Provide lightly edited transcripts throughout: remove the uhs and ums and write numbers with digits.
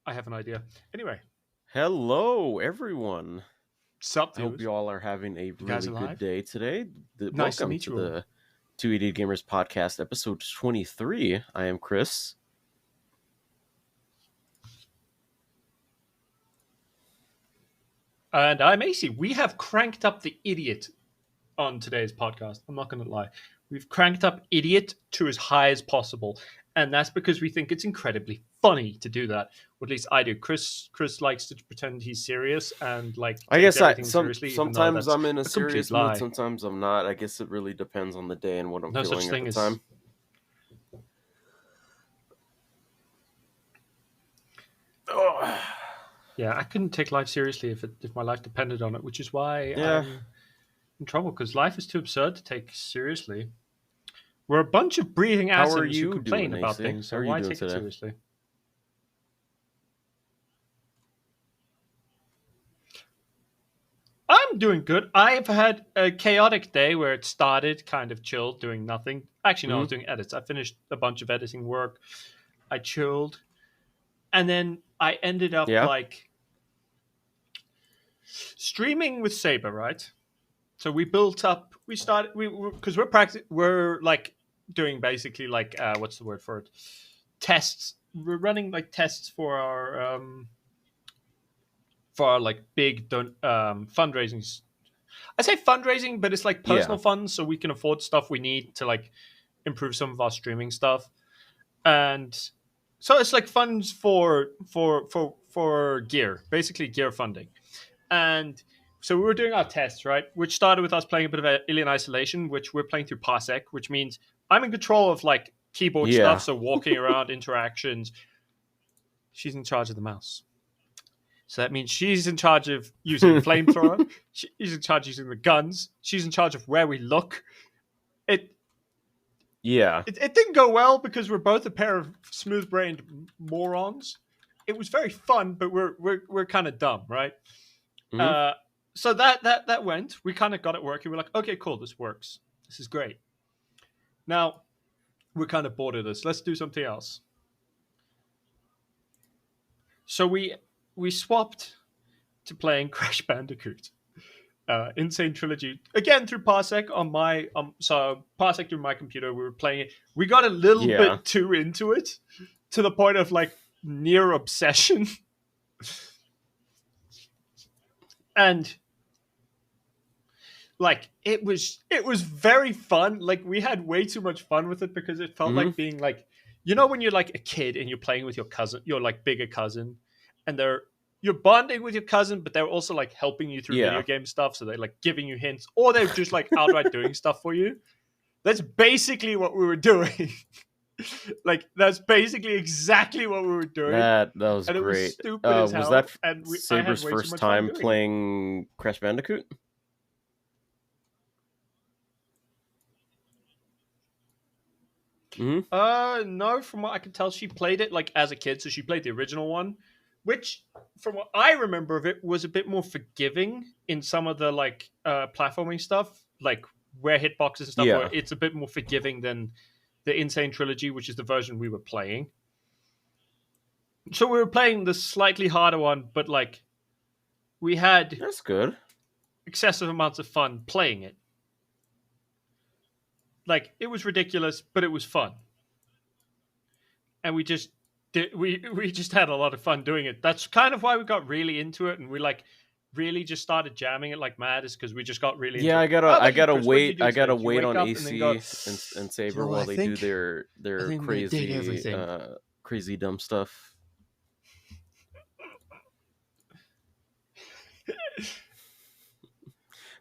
I have an idea. Anyway, Hello, everyone. sup, I hope viewers? you all are having a You guys really good alive? day today. Nice to Welcome meet to you all. the Two Idiot Gamers podcast, episode 23. I am Chris. And I'm AC. We have cranked up the idiot on today's podcast. I'm not going to lie. We've cranked up idiot to as high as possible. And that's because we think it's incredibly funny to do that. Or at least I do. Chris likes to pretend he's serious and I takes guess everything seriously, even though sometimes that's I'm in a a complete serious mood, lie. sometimes I'm not. I guess it really depends on the day and what I'm No such feeling at thing the as. time. Oh, Yeah, I couldn't take life seriously if my life depended on it, which is why yeah. I'm in trouble because life is too absurd to take seriously. We're a bunch of breathing How are atoms who you complain doing, about AC? things, How so are you why doing take it today? seriously? I'm doing good. I've had a chaotic day where it started kind of chilled, doing nothing. Actually, no, I Hmm. was doing edits. I finished a bunch of editing work. I chilled. And then I ended up Yeah. streaming with Saber, right? So we built up, we started, because we're like doing basically what's the word for it? Tests. We're running like tests for our like big fundraising. I say fundraising, but it's like Yeah. personal funds, so we can afford stuff we need to like improve some of our streaming stuff, and so it's like funds for gear, basically gear funding, and. So we were doing our tests, right? Which started with us playing a bit of Alien Isolation, which we're playing through Parsec, which means I'm in control of like keyboard stuff, Yeah. so walking around, interactions. She's in charge of the mouse. So that means she's in charge of using the flamethrower. She's in charge of using the guns. She's in charge of where we look. It, Yeah. it didn't go well because we're both a pair of smooth-brained morons. It was very fun, but we're kind of dumb, right? Hmm. Uh, so that went. We kind of got it working. We're like, okay, cool, this works. This is great. Now we're kind of bored of this. Let's do something else. So we swapped to playing Crash Bandicoot. Insane Trilogy again through Parsec on my so Parsec through my computer. We were playing it. We got a little Yeah. bit too into it to the point of like near obsession, and like it was very fun. Like we had way too much fun with it because it felt Hmm. like being like when you're like a kid and you're playing with your cousin, your like bigger cousin, and you're bonding with your cousin, but they're also like helping you through video Yeah. game stuff. So they're like giving you hints, or they're just like outright doing stuff for you. That's basically what we were doing. Like that's basically exactly what we were doing, That was and it was great. stupid as Was that hell. And I had Saber's way too first much fun time doing it. playing Crash Bandicoot? Hmm. No, from what I can tell, she played it like as a kid, so she played the original one, which, from what I remember of it, was a bit more forgiving in some of the like platforming stuff, like where hitboxes and stuff, where Yeah. it's a bit more forgiving than the Insane Trilogy, which is the version we were playing. So we were playing the slightly harder one, but like we had That's good. excessive amounts of fun playing it. Like it was ridiculous, but it was fun, and we just had a lot of fun doing it. That's kind of why we got really into it, and we like really just started jamming it like mad. Is because we just got really into Yeah, it. How I about you, gotta Chris? What did you wait. do I today? gotta Did you wait wake on up and then go, AC and you know Saber what while I they do think? I their think they did crazy everything. crazy dumb stuff.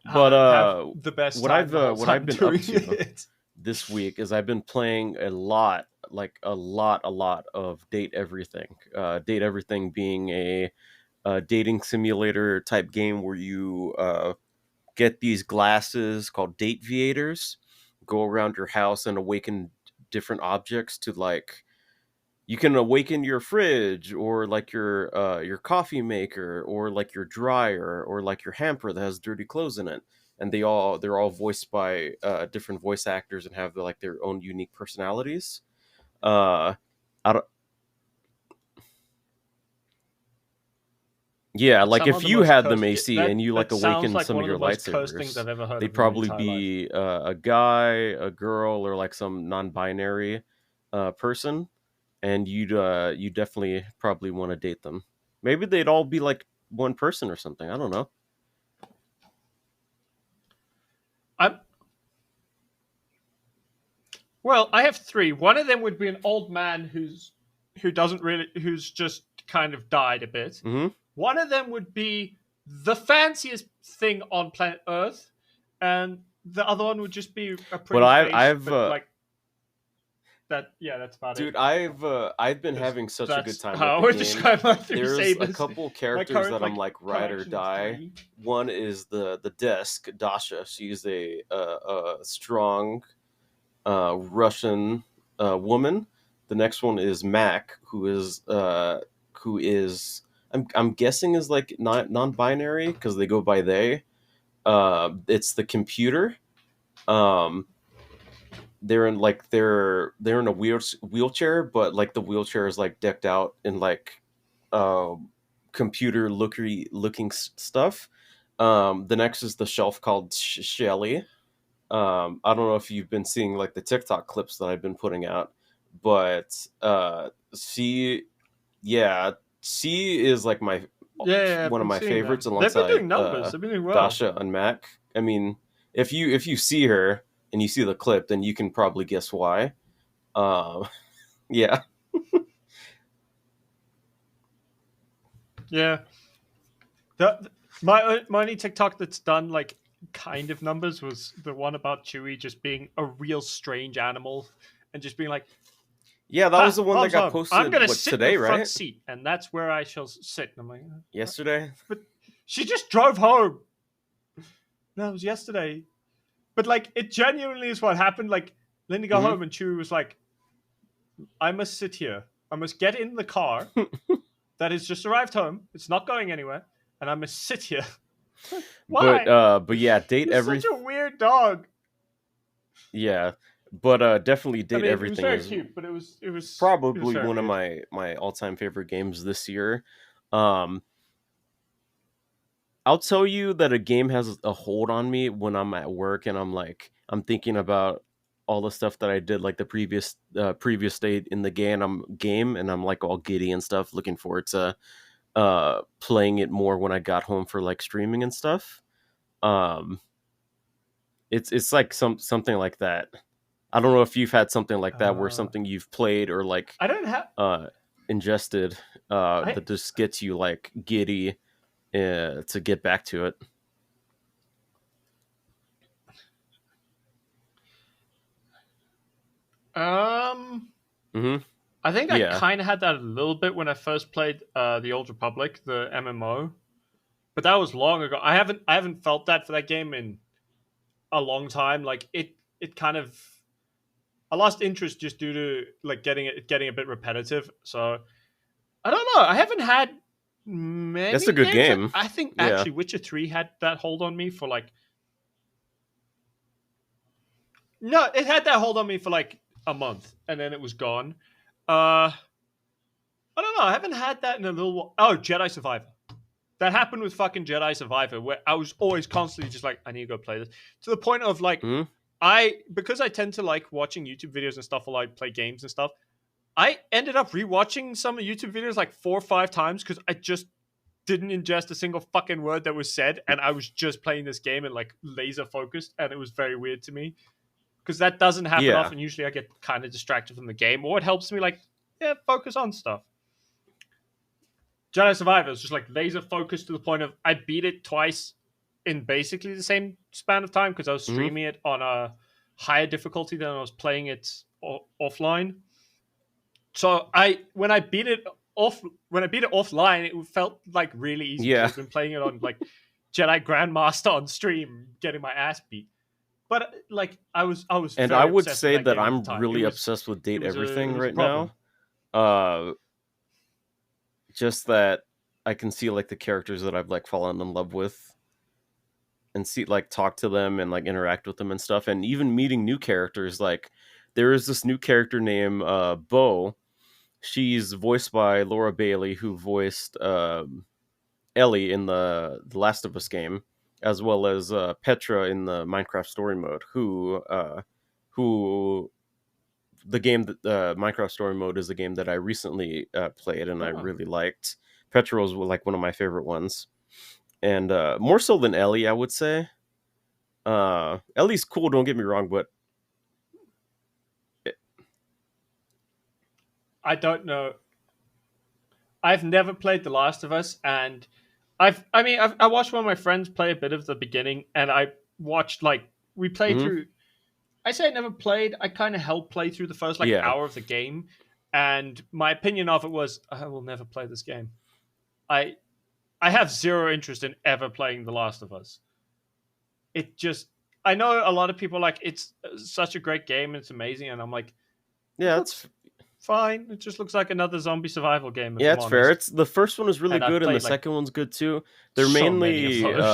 But Have the best time the whole what I've time been up doing to it. this week is I've been playing a lot of Date Everything. Date Everything being a dating simulator type game where you get these glasses called date viators, go around your house and awaken different objects to like you can awaken your fridge or like your coffee maker or like your dryer or like your hamper that has dirty clothes in it, and they're all voiced by different voice actors and have like their own unique personalities. uh I don't, Yeah, like Some of if the you most had them cursed. AC and That you like that sounds awakened like some one of of the your most cursed things lightsabers, I've ever heard they'd of in my probably entire life. be a guy, a girl, or like some non-binary person, and you definitely probably want to date them. Maybe they'd all be like one person or something. I don't know. I'm Well, I have three. One of them would be an old man who's just kind of died a bit. Hmm. One of them would be the fanciest thing on planet Earth, and the other one would just be a But pretty I, face. I've, But like that, yeah, that's about it. dude, I've been Because having such a good that's time with how I the would game. describe my three There's a sabers. couple My characters current that I'm like ride or collection of die. three. One is the desk Dasha. She's a strong Russian woman. The next one is Mac, who is I'm guessing is like not non-binary because they go by they. It's the computer. Um, they're in a wheelchair, but like the wheelchair is like decked out in like computer looking stuff. The next is the shelf called Shelly. I don't know if you've been seeing like the TikTok clips that I've been putting out, but she, yeah, she is like my Yeah, yeah, I've one of been my seeing favorites them. They've been alongside doing numbers. They've been doing well. Dasha and Mac. I mean, if you see her and you see the clip, then you can probably guess why. Um, yeah, Yeah. My only TikTok that's done like kind of numbers was the one about Chewie just being a real strange animal and just being like, yeah, that was "Ha, the one that mom's got home. I'm posted gonna what sit in the today, front right? seat, and that's where I shall sit." And I'm like, Yesterday. but she just drove home. No, it was yesterday. But like, it genuinely is what happened. Like, Linda got Hmm. home and Chewie was like, "I must sit here. I must get in the car that has just arrived home. It's not going anywhere, and I must sit here." but Why? but yeah, date You're such every a weird dog. yeah, but definitely I date mean, it was everything very is cute, but it was probably very one of weird. my all-time favorite games this year. Um, I'll tell you that a game has a hold on me when I'm at work and I'm thinking about all the stuff that I did like the previous state in the game and I'm like all giddy and stuff, looking forward to playing it more when I got home for like streaming and stuff. Um, it's like something like that. I don't know if you've had something like that where Uh, something you've played or like I don't have. uh ingested I that just gets you like giddy to get back to it. um. Hmm. I think I Yeah. kind of had that a little bit when I first played the Old Republic, the MMO, but that was long ago. I haven't felt that for that game in a long time. Like it kind of I lost interest just due to like getting a bit repetitive. So I don't know. I haven't had That's a many good games. Like game. I think Yeah. actually Witcher 3 had that hold on me for like no, it had that hold on me for like a month and then it was gone. Uh I don't know. I haven't had that in a little while. Oh, Jedi Survivor. That happened with fucking Jedi Survivor, where I was always constantly just like, I need to go play this. To the point of like, Hmm. because I tend to like watching YouTube videos and stuff while I play games and stuff. I ended up rewatching some YouTube videos like 4 or 5 times because I just didn't ingest a single fucking word that was said, and I was just playing this game and like laser focused, and it was very weird to me because that doesn't happen Yeah. often. Usually, I get kind of distracted from the game, or it helps me like, yeah, focus on stuff. Jedi Survivor is just like laser focused to the point of I beat it twice in basically the same span of time because I was Hmm. streaming it on a higher difficulty than I was playing it offline. So when I beat it offline, it felt like really easy because Yeah. I've been playing it on like Jedi Grandmaster on stream, getting my ass beat. But like I was And I very would obsessed with say that that game at the I'm time. It really was obsessed with it date was a it everything was a right problem. now. Uh, just that I can see like the characters that I've like fallen in love with and see like talk to them and like interact with them and stuff, and even meeting new characters. Like there is this new character named Bo. She's voiced by Laura Bailey, who voiced Ellie in the Last of Us game, as well as Petra in the Minecraft story mode. Who the game that Minecraft story mode is the game that I recently played and I Oh, really liked. Petra was like one of my favorite ones, and more so than Ellie, I would say. Ellie's cool, don't get me wrong, but it, I don't know. I've never played The Last of Us, and I watched one of my friends play a bit of the beginning, and I watched like we played mhm, through. I say I never played. I kind of helped play through the first like yeah, hour of the game, and my opinion of it was I will never play this game. I I have zero interest in ever playing The Last of Us. It just I know a lot of people like it's such a great game and it's amazing, and I'm like it yeah, looks fine. It just looks like another zombie survival game, if I'm it's fair. honest. It's the first one is really And I've good, and the played like second one's good too. They're so many of mainly those.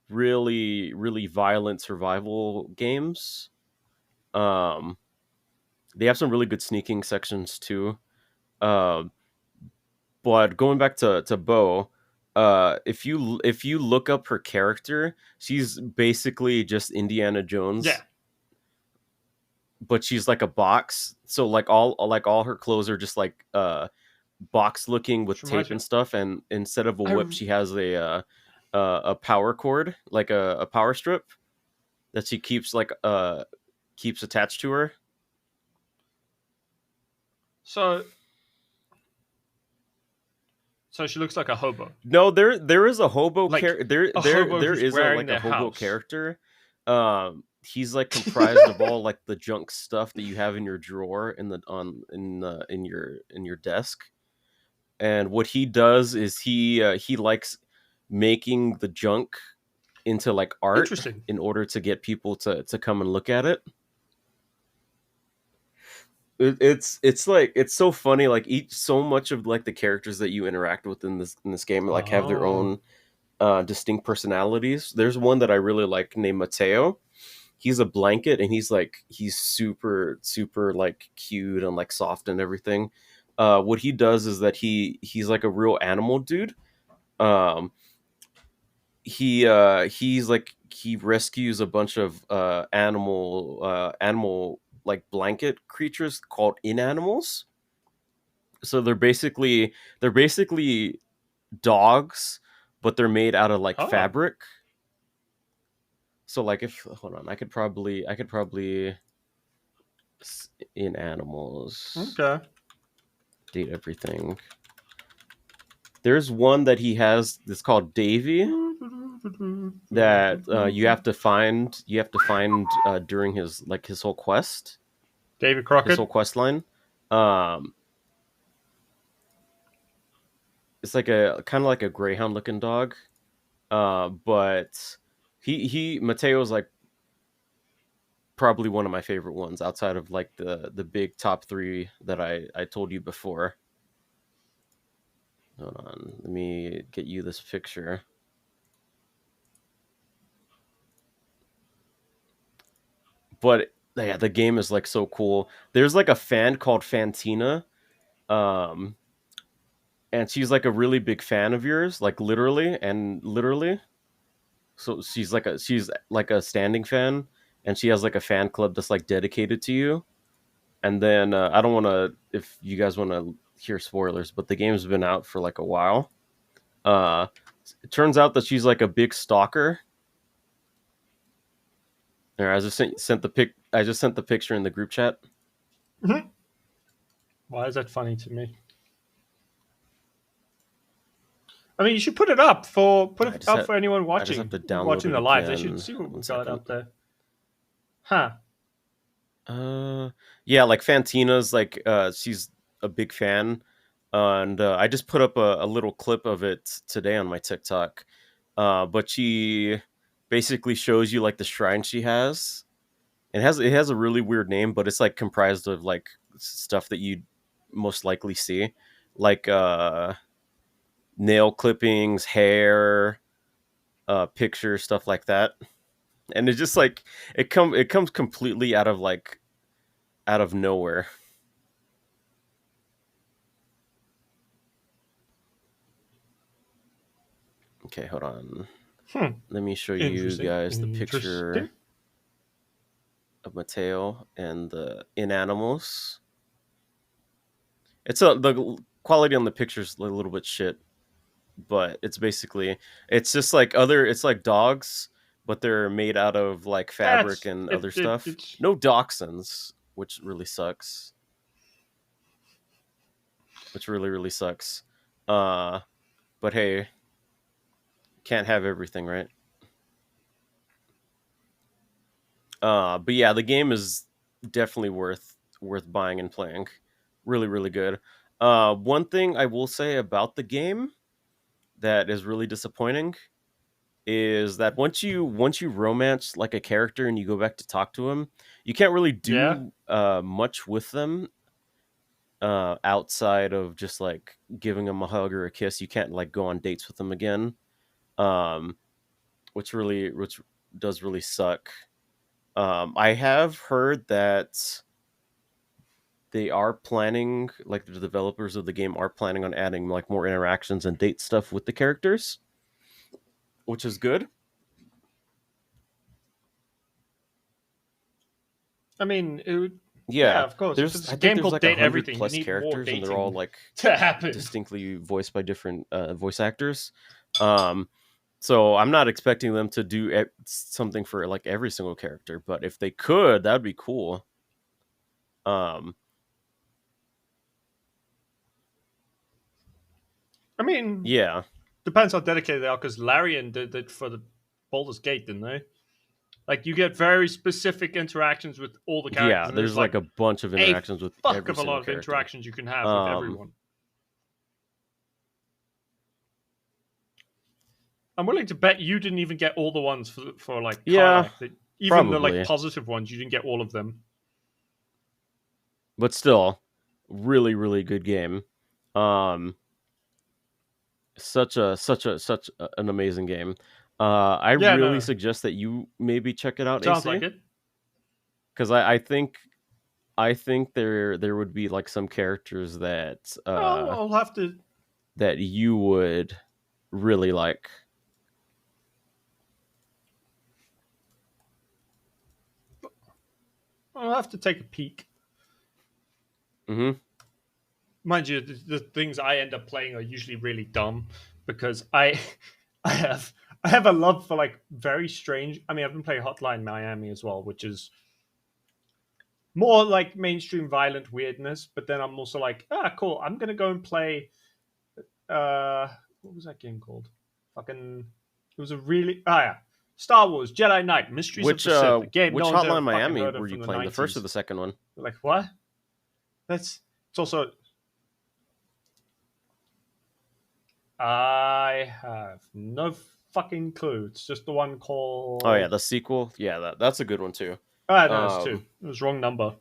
really violent survival games. Um, they have some really good sneaking sections too. Um, but going back to Bo, if you look up her character, she's basically just Indiana Yeah, Jones, but she's like a box. So like all her clothes are just like box looking with which reminds tape me. and stuff, and instead of a I whip, she has a power cord, like a power strip that she keeps attached to her. so so she looks like a hobo, No, there is a hobo like a hobo there who's is a wearing like a their hobo house. character. He's like comprised of all like the junk stuff that you have in your drawer in the on in your desk. And what he does is he likes making the junk into like art Interesting. in order to get people to come and look at it. It's like it's so funny. Like each so much of like the characters that you interact with in this game like have their Oh, own distinct personalities. There's one that I really like named Mateo. He's a blanket and he's super like cute and like soft and everything. What he does is that he's like a real animal dude. Um, he's like he rescues a bunch of animal like blanket creatures called inanimals. So they're basically dogs, but they're made out of like oh, fabric. So like if hold on, I could probably in animals okay. date everything. There's one that he has that's called Davy that you have to find during his whole quest, David his whole Crockett. quest line. Um, it's like a kind of like a greyhound looking dog, but he Mateo's like probably one of my favorite ones outside of like the big top three that I told you before. Hold on, let me get you this picture. But yeah, the game is like so cool. There's like a fan called Fantina, um, and she's like a really big fan of yours, like literally and literally. So she's like a standing fan, and she has like a fan club that's like dedicated to you. And then I don't want to if you guys want to hear spoilers, but the game's been out for like a while. Uh, it turns out that she's like a big stalker. There, I just sent the pic. I just sent the picture in the group chat. Why is that funny to me? I mean, you should put it up for I just up had for anyone I just have to download watching it the live. They should again. see what we One got second. up there. Huh? Uh, yeah, like Fantina's like she's a big fan, and I just put up a little clip of it today on my TikTok. But she basically shows you like the shrine she has. It has a really weird name, but it's like comprised of like stuff that you most likely see, like nail clippings, hair, pictures, stuff like that. And it's just like it comes completely out of like out of nowhere. Okay, hold on. Hmm. Let me show you Interesting. guys the Interesting. picture of Mateo and the inanimals. The quality on the picture's a little bit shit, but it's just like it's like dogs, but they're made out of like fabric That's and it. other stuff. It's. No dachshunds, which really sucks. Which really sucks. Uh, but hey, can't have everything, right? But yeah, the game is definitely worth buying and playing. Really good. One thing I will say about the game that is really disappointing is that once you romance like a character and you go back to talk to him, you can't really Yeah. do much with them outside of just like giving them a hug or a kiss. You can't like go on dates with them again, um, which does really suck. I have heard that they are planning, like the developers of the game are planning on adding like more interactions and date stuff with the characters, which is good. I mean, yeah, Yeah, of course. If it's I a think game there's called like a Date hundred Everything, you plus need more characters, and they're all dating like to happen. distinctly voiced by different voice actors. Um, so I'm not expecting them to do something for like every single character, but if they could, that'd be cool. Um, I mean, yeah, depends how dedicated they are. Because Larian did it for the Baldur's Gate, didn't they? Like you get very specific interactions with all the characters, yeah. and there's There's like like a bunch of a interactions with fuck every of a lot single of character. interactions you can have with Um, everyone. I'm willing to bet you didn't even get all the ones for like yeah, Karlach. That even the like probably, positive ones, you didn't get all of them. but still, really good game. Um, such an amazing game. I Yeah, really no, suggest that you maybe check it out, sounds like AC, it. because I think there would be like some characters I'll have to. that you would really like. I'll have to take a peek. Hmm. Mind you, the things I end up playing are usually really dumb because I, I have I have a love for like very strange. I mean, I've been playing Hotline Miami as well, which is more like mainstream violent weirdness. But then I'm also like, cool. I'm gonna go and play. Uh, what was that game called? Fucking. It was a really yeah. Star Wars Jedi Knight Mysteries of Which the Sith, a game no which one's ever Hotline fucking Miami heard were of you from the playing? The first or 90s. the second one? Like what? It's also I have no fucking clue. It's just the one Oh yeah, called. the sequel. Yeah, that's a good one too. Ah, no, it's two. Um, It was wrong number.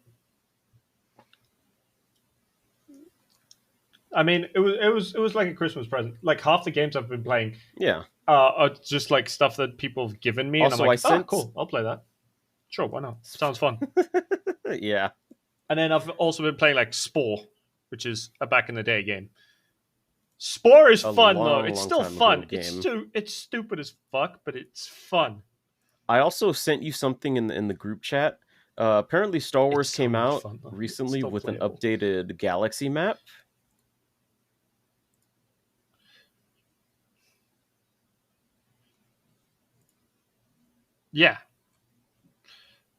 I mean, it was like a Christmas present. Like half the games I've been playing yeah. are just like stuff that people have given me, and I'm Also, I like, sent. cool, I'll play that. Sure, why not? Sounds fun. Yeah, And then I've also been playing like Spore, which is a back in the day game. Spore is a fun though. long It's long still time ago fun. game. It's stupid as fuck, but it's fun. I also sent you something in the group chat. Apparently, Star It's Wars so came much out fun though. It's recently still with an playable. updated galaxy map. Yeah,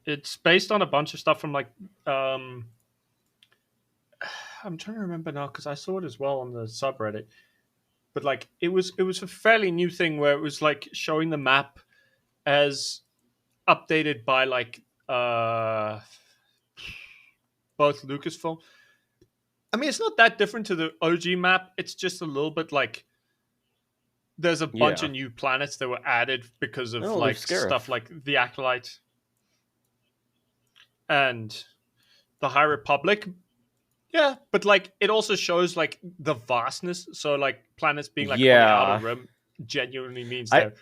it's based on a bunch of stuff from like um I'm trying to remember now because I saw it as well on the subreddit. But like it was a fairly new thing where it was like showing the map as updated by like both Lucasfilm. I mean, it's not that different to the OG map. It's just a little bit like there's a bunch Yeah. of new planets that were added because of Oh, there's like stuff Scarif. like the Acolyte and the High Republic. Yeah, but like it also shows like the vastness. So like planets being like on the outer Yeah. rim genuinely means I they're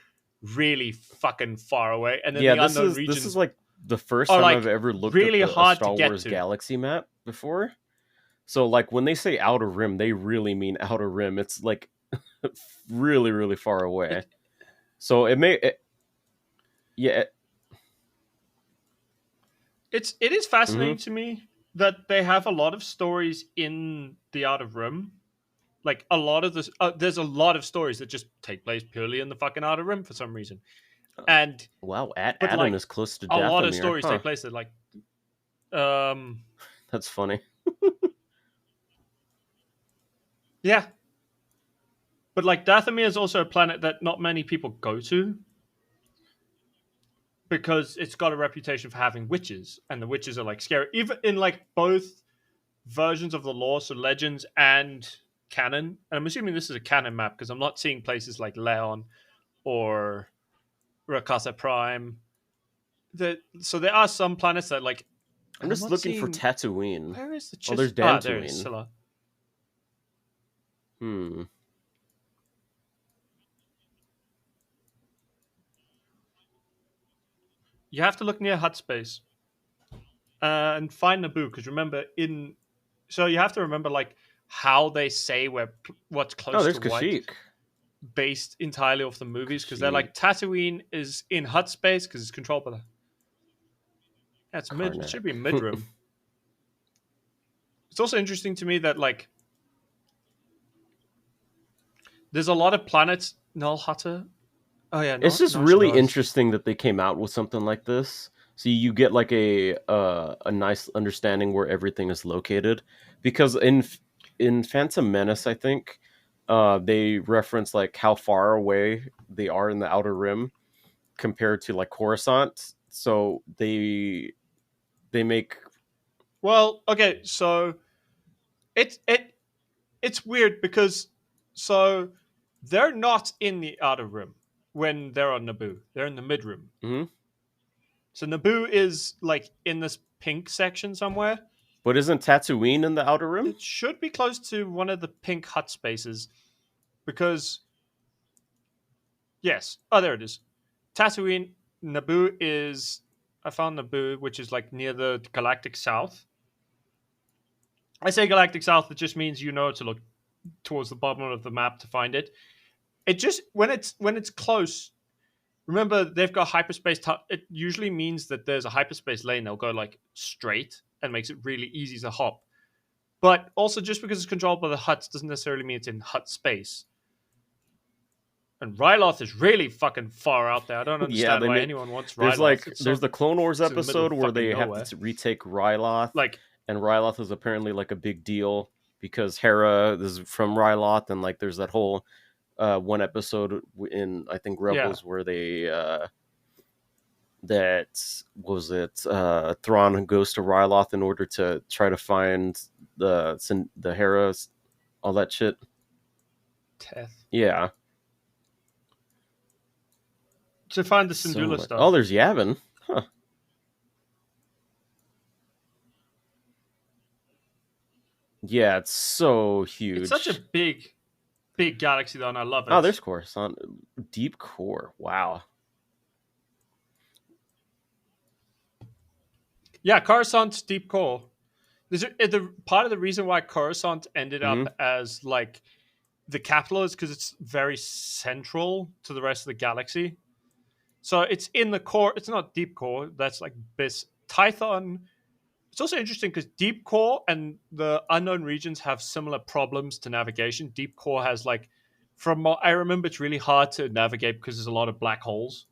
really fucking far away, and then yeah, the this unknown is regions like the first are time I've like ever looked up really a hard to Star get Wars to. galaxy map before. So like when they say outer rim, they really mean outer rim. It's like really, really far away. It So yeah. it is Hmm. fascinating to me that they have a lot of stories in the Outer Rim. Like a lot of this, there's a lot of stories that just take place purely in the fucking Outer Rim for some reason, and Wow, but Adon like is close to a lot of Dathomir, stories huh? take place that like um That's funny. yeah, but like Dathomir is also a planet that not many people go to because it's got a reputation for having witches, and the witches are like scary. Even in like both versions of the lore, so legends and canon. And I'm assuming this is a canon map because I'm not seeing places like Leon or Rakasa Prime. So there are some planets that like, I'm and I'm just not looking for seeing Tatooine. where is the Oh, there's there it is, Dantooine. Scylla. Hmm. You have to look near Hut Space and find Naboo because remember in so you have to remember like how they say what's Oh, close there's to what Kashyyyk. based entirely off the movies because they're Kashyyyk, like Tatooine is in Hut Space because it's controlled by the that's mid it should Karnak. be mid room. It's also interesting to me that like there's a lot of planets. Null Hutter. Oh yeah, It's no, just Nosh really knows. interesting that they came out with something like this. So you get like a nice understanding where everything is located, because in Phantom Menace, I think they reference like how far away they are in the Outer Rim compared to like Coruscant. So they make. Well, okay, so it it's weird because so they're not in the outer rim when they're on Naboo. They're in the mid room. Mhm. So Naboo is like in this pink section somewhere. But isn't Tatooine in the Outer Rim? It should be close to one of the pink hut spaces because yes. Oh, there it is. Tatooine. Naboo is. I found Naboo, which is like near the galactic south. I say galactic south. It just means you know to look towards the bottom of the map to find it. It just when it's close. Remember, they've got hyperspace. It usually means that there's a hyperspace lane. They'll go like straight and makes it really easy to hop. But also, just because it's controlled by the huts doesn't necessarily mean it's in hut space. And Ryloth is really fucking far out there. I don't Yeah, understand they why make. anyone wants There's Ryloth. like It's there's so the Clone Wars it's in the middle episode of where fucking they have nowhere. to retake Ryloth, Like, and Ryloth is apparently like a big deal because Hera is from Ryloth, and like there's that whole one episode in I think yeah, Rebels where they that was it Thrawn goes to Ryloth in order to try to find the Hera's all that shit. Teth. Yeah, To find the so Syndulla much. Oh, stuff. there's Yavin. Huh. Yeah, it's so It's such a huge. big galaxy, though, and I love Oh, it. there's Coruscant. Deep core. Wow. Yeah, Coruscant's deep core. The part of the reason why Coruscant ended Hmm. up as like the capital is because it's very central to the rest of the galaxy. So it's in the core. It's not deep core. That's like Bis Tython. It's also interesting because deep core and the unknown regions have similar problems to navigation. Deep core has like, from what I remember, it's really hard to navigate because there's a lot of black holes,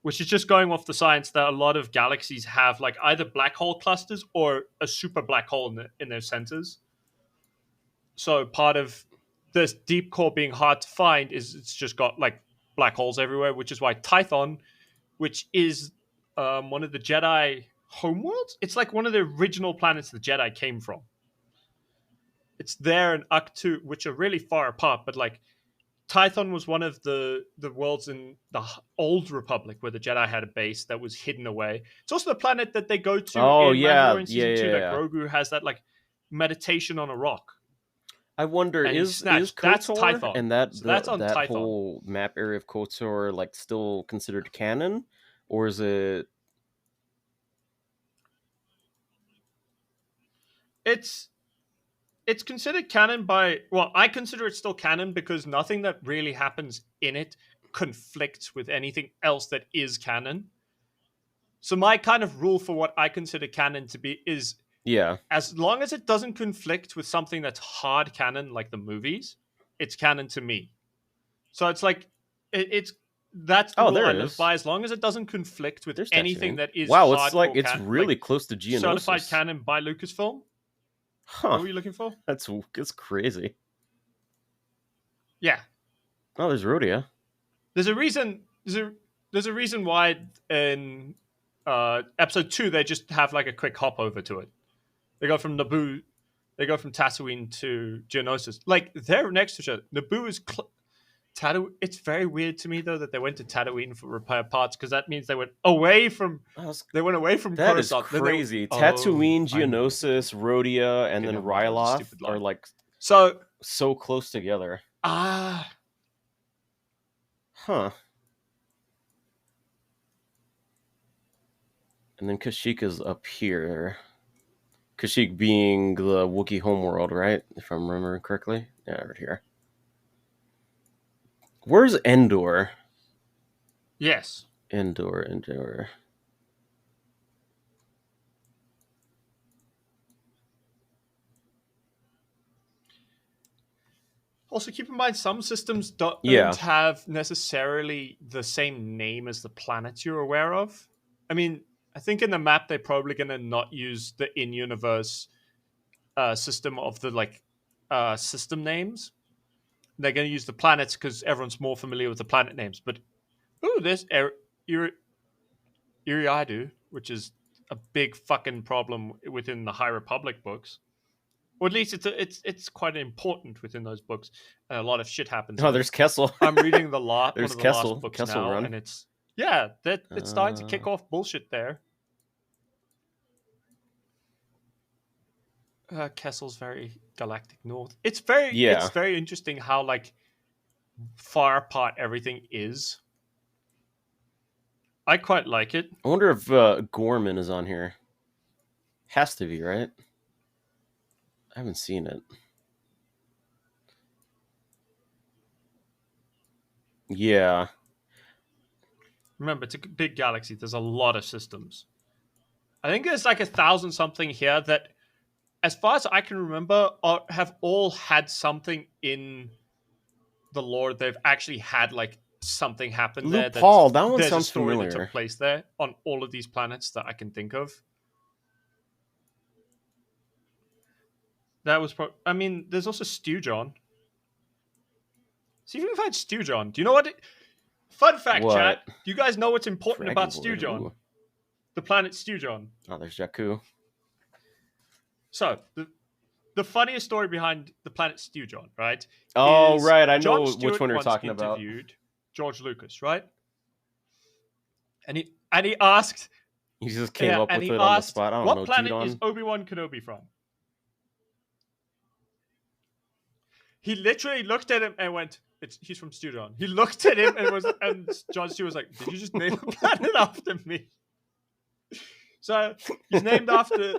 which is just going off the science that a lot of galaxies have like either black hole clusters or a super black hole in their centers. So part of this deep core being hard to find is it's just got like black holes everywhere, which is why Tython, which is one of the Jedi homeworlds, it's like one of the original planets the Jedi came from. It's there and Uktu, which are really far apart, but like Tython was one of the worlds in the old Republic where the Jedi had a base that was hidden away. It's also the planet that they go to Oh in yeah, Mandalorian yeah, season two yeah, that yeah. Grogu has that like meditation on a rock I wonder and he's is snatched. That's Kotor Tython. and that So that's on that Tython. whole map area of Kotor like still considered canon, or is it? It's it's considered canon by, well, I consider it still canon because nothing that really happens in it conflicts with anything else that is canon. So my kind of rule for what I consider canon to be is, Yeah. as long as it doesn't conflict with something that's hard canon, like the movies, it's canon to me. So it's like it's that's the Oh, rule there I it live is. by. As long as it doesn't conflict with There's anything Tatooine. that is Wow, it's like hardcore it's canon, really like close to certified Geonosis. canon by Lucasfilm. Huh. What were you looking for? That's crazy. Yeah, Oh, there's Rhodia. there's a reason. There's a reason why in episode 2 they just have like a quick hop over to it. They go from Naboo, they go from Tatooine to Geonosis. Like they're next to each other. Naboo is Tatooine. It's very weird to me though that they went to Tatooine for repair parts because that means they went away from. They went away from That is Coruscant. crazy. Oh, Tatooine, I know. Geonosis, Rhodia, and Okay, then never mind, that was a Ryloth stupid are line. like So so close together. Huh. And then Kashyyyk is up here. Kashyyyk being the Wookiee homeworld, right? If I'm remembering correctly. Yeah, right here. Where's Endor? yes. Endor. Also, keep in mind some systems don't Yeah. have necessarily the same name as the planets you're aware of. I mean, I think in the map they're probably going to not use the in-universe system of the system names. They're going to use the planets because everyone's more familiar with the planet names. But there's Iriadu, which is a big fucking problem within the High Republic books. Or at least it's quite important within those books. And a lot of shit happens. Oh, there's Kessel. I'm reading one There's of the last Kessel. books Kessel now, Run. and it's starting to kick off bullshit there. Kessel's very galactic north. It's very interesting how like far apart everything is. I quite like it. I wonder if Gorman is on here. Has to be, right? I haven't seen it. Yeah. Remember, it's a big galaxy. There's a lot of systems. I think there's like 1,000 something here that, as far as I can remember, have all had something in the lore. They've actually had like something happen there. Paul, that one there's sounds a story familiar. that took place there on all of these planets that I can think of. That was I mean, there's also Stew John. See if you can find Stew John. Do you know what? Fun fact, chat. Do you guys know what's important about Stew John? The planet Stew John. Oh, there's Jakku. So the funniest story behind the planet Stew John, right? Oh, right. I know Jon which one you're talking about. Interviewed George Lucas, right? And he asked. He just came up with it on the spot. I don't know. What planet is Obi-Wan Kenobi from? He literally looked at him and went, he's from Stew John. He looked at him and Jon Stewart was like, did you just name a planet after me? So he's named after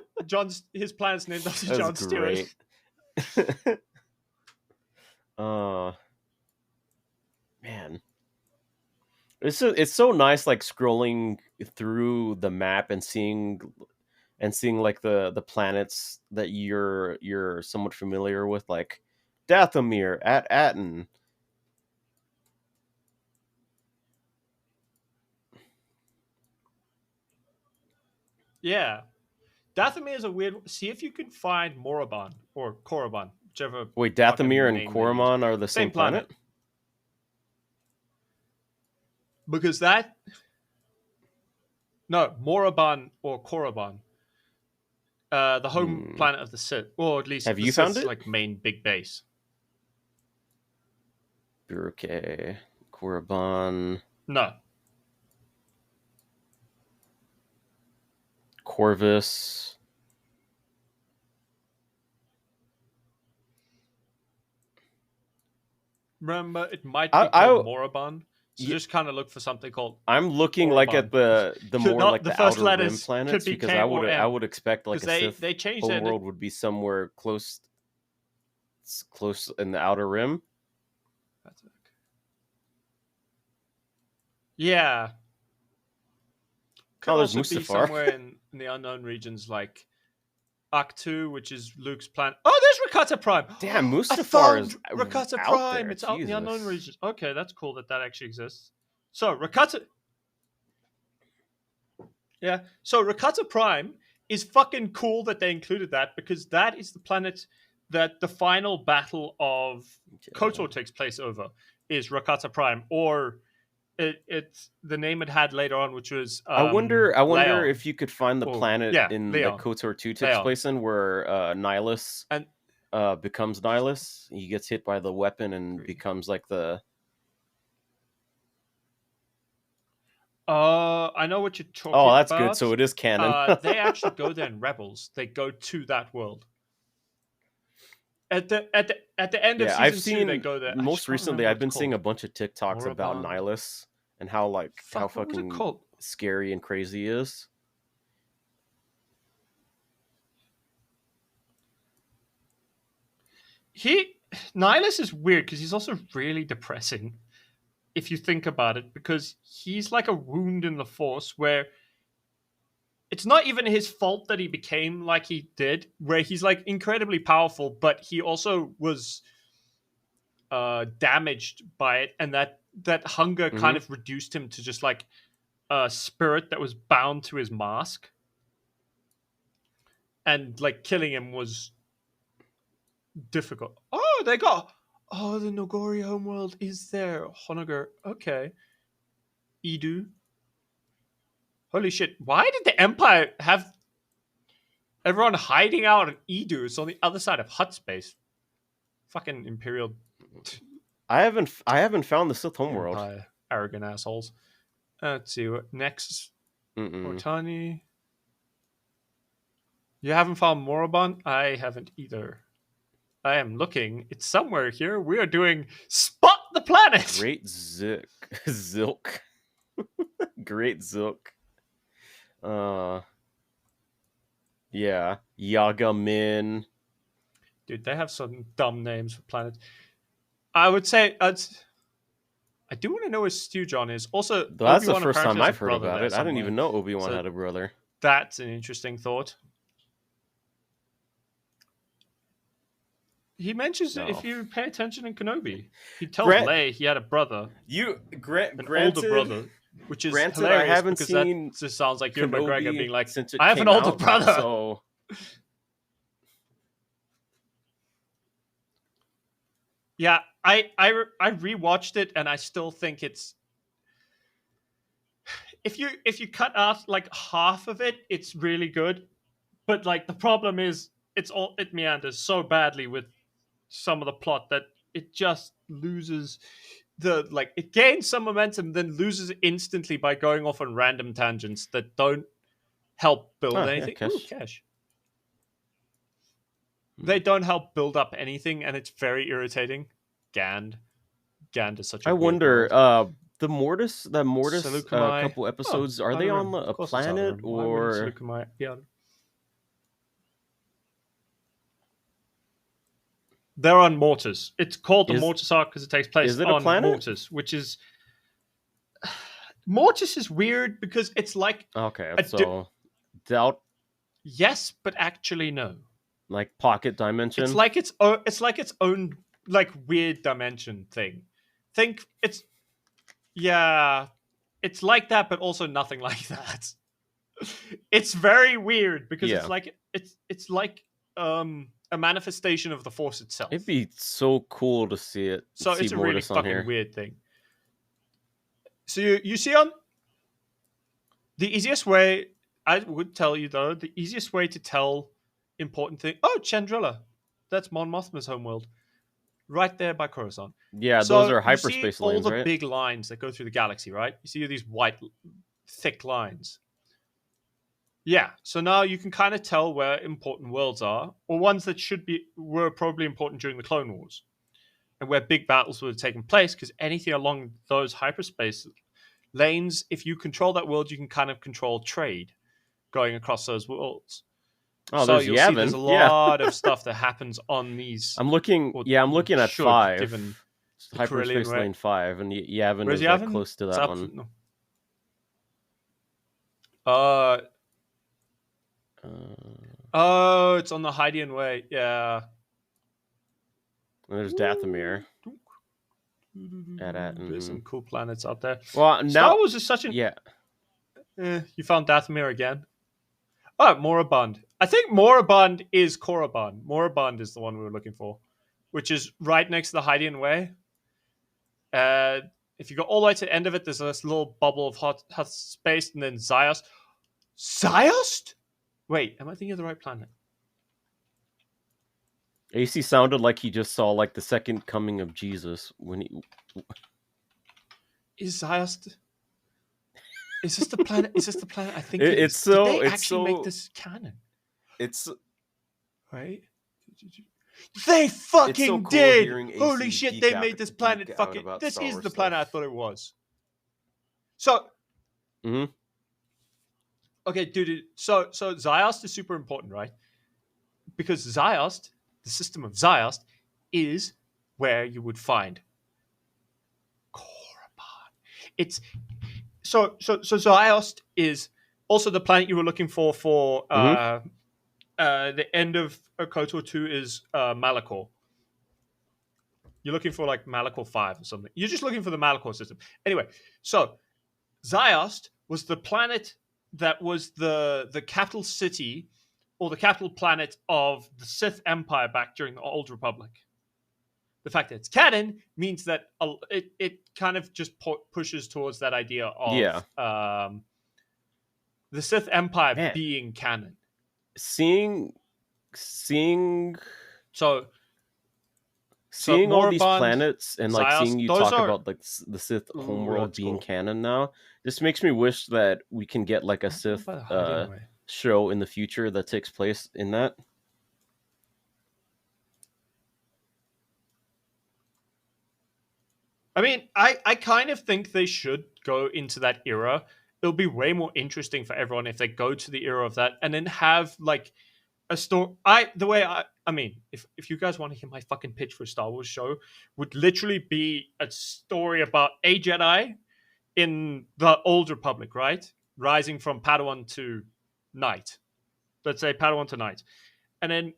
his planet's named after Jon Stewart. Man. It's so nice like scrolling through the map and seeing like the planets that you're somewhat familiar with, like Dathomir, at Aten. Yeah. Dathomir is a weird. See if you can find Moraban or Korriban, whichever. Wait, Dathomir and Korriban are the same planet? Because Moraban or Korriban. The home planet of the Sith, or at least have you found it? Like main big base. Okay, Korriban. No. Corvus. Remember, it might be called Moraban. So just kind of look for something called. I'm looking Korriban. like at the more like the first outer rim planets, because I would expect like a Sith they changed homeworld would be somewhere close. It's close in the outer rim. Yeah. Could Oh, there's also be Mustafar. somewhere in the unknown regions, like Aktu, which is Luke's planet. Oh, there's Rakata Prime. Damn, I Mustafar is found Rakata out Prime. there. It's out in the unknown Jesus. regions. Okay, that's cool that actually exists. So Rakata, yeah. So Rakata Prime is fucking cool that they included that, because that is the planet that the final battle of KOTOR takes place over, is Rakata Prime, or it's the name it had later on, which was I wonder Leon. if you could find the Oh, planet yeah, in that Leon. KOTOR 2 takes Leon. place in, where Nihilus And becomes Nihilus. He gets hit by the weapon and becomes like the. I know what you're Oh, talking that's good. about. So it is canon. They actually go there in Rebels. They go to that world. At the end of Yeah, I've season 2, they seen go there. I just most can't recently. remember what I've it's been seeing a called. bunch of TikToks about Moraband. Nihilus and how how Fuck, what was it fucking called? scary and crazy he is. Nihilus is weird because he's also really depressing if you think about it, because he's like a wound in the Force where it's not even his fault that he became like he did, where he's like incredibly powerful, but he also was damaged by it, and that hunger kind Mm-hmm. of reduced him to just like a spirit that was bound to his mask, and like killing him was difficult. Oh, they got the Nogori homeworld is there. Honogur, okay. Edu. Holy shit! Why did the Empire have everyone hiding out in Edu? It's on the other side of Hut space. Fucking Imperial I haven't found the Sith homeworld. Empire, arrogant assholes. Let's see what next. Mm-mm. Ortani. You haven't found Moraband? I haven't either. I am looking. It's somewhere here. We are doing Spot the Planet. Great Zilk. Great Zilk. Yeah, Yagamin. Dude, they have some dumb names for planets. I would say I do want to know where Stu John is. Also, That's the Obi-Wan first apparently time has a I've heard brother about there it. I didn't somewhere. even know Obi-Wan So had a brother. that's an interesting thought. He mentions it if you pay attention in Kenobi. He tells Leia he had a brother, an older brother, which is granted, hilarious I haven't because seen that just sounds like Ewan Kenobi McGregor being like, since it I have an came older out, brother. So yeah, I rewatched it and I still think it's if you cut out like half of it, it's really good. But like the problem is it meanders so badly with some of the plot that it just loses it gains some momentum, then loses instantly by going off on random tangents that don't help build yeah, anything. Ooh, Kesh. cash. They don't help build up anything, and it's very irritating. Gand is such a I weird wonder, world. the Mortis Saleucami. couple Oh, episodes, are they outer on rim. a Of course, it's outer planet rim. Why wouldn't or? Saleucami be on? They're on Mortis. It's called the Mortis arc because it takes place Is it a on planet? Mortis, which is Mortis is weird because it's like Okay, so doubt yes, but actually no. like pocket dimension. It's like its own like weird dimension thing. Think it's it's like that, but also nothing like that. It's very weird because it's like a manifestation of the Force itself. It'd be so cool to see it. So see it's a Mortis really on fucking here. weird thing. So you see on the easiest way, I would tell you though, the easiest way to tell important thing. Oh, Chandrilla, that's Mon Mothma's homeworld, right there by Coruscant. Yeah, So those are you see hyperspace all lanes, the right? big lines that go through the galaxy, right? You see these white, thick lines. Yeah, so now you can kind of tell where important worlds are, or ones that were probably important during the Clone Wars, and where big battles would have taken place. Because anything along those hyperspace lanes, if you control that world, you can kind of control trade going across those worlds. Oh, So there's you'll see there's Yavin. a Yeah. lot of stuff that happens on these, I'm looking. or Yeah, I'm looking at should, 5, given the Carillion hyperspace way. lane 5, and Yavin Where's is like Yavin? close to It's that up. one. No. Uh Uh, oh, it's on the Hydian way. Yeah. and there's Dathomir There's some and cool planets out there. well Star now, Wars is such an. yeah. You found Dathomir again. Oh, Moribund. I think Moribund is Korriban. Moribund is the one we were looking for, which is right next to the Hydian way. Uh, if you go all the way to the end of it, there's this little bubble of hot space, and then Ziost. Ziost? Wait, am I thinking of the right planet? AC sounded like he just saw like the second coming of Jesus when he. Is Ziost? Is this the planet? Is this the planet I think it It's is? Did so. they It's actually make so. this canon? It's Right? They it's so fucking cool did! hearing AC Holy shit, geek they out, made this geek planet out fucking. about This Star is Wars the planet I stuff. thought it was. So, Hmm. okay, dude. So Ziost is super important, right? Because Ziost, the system of Ziost, is where you would find Korriban. It's so Ziost is also the planet you were looking for Hmm. the end of KOTOR 2 is Malachor. You're looking for like Malachor 5 or something. You're just looking for the Malachor system. Anyway, so Ziost was the planet that was the capital city or the capital planet of the Sith Empire back during the Old Republic. The fact that it's canon means that it kind of just pushes towards that idea of Yeah. the Sith Empire Man, being canon. seeing So seeing all these Moribund, planets and like Ziost, seeing you those talk are about like the Sith homeworld that's being cool. canon now, this makes me wish that we can get like a Sith By the Hydian way. show in the future that takes place in that. I mean, I kind of think they should go into that era. It'll be way more interesting for everyone if they go to the era of that and then have like a story. I mean, if you guys want to hear my fucking pitch for a Star Wars show, would literally be a story about a Jedi in the Old Republic, right? Rising from Padawan to Knight. Let's say Padawan to Knight. And then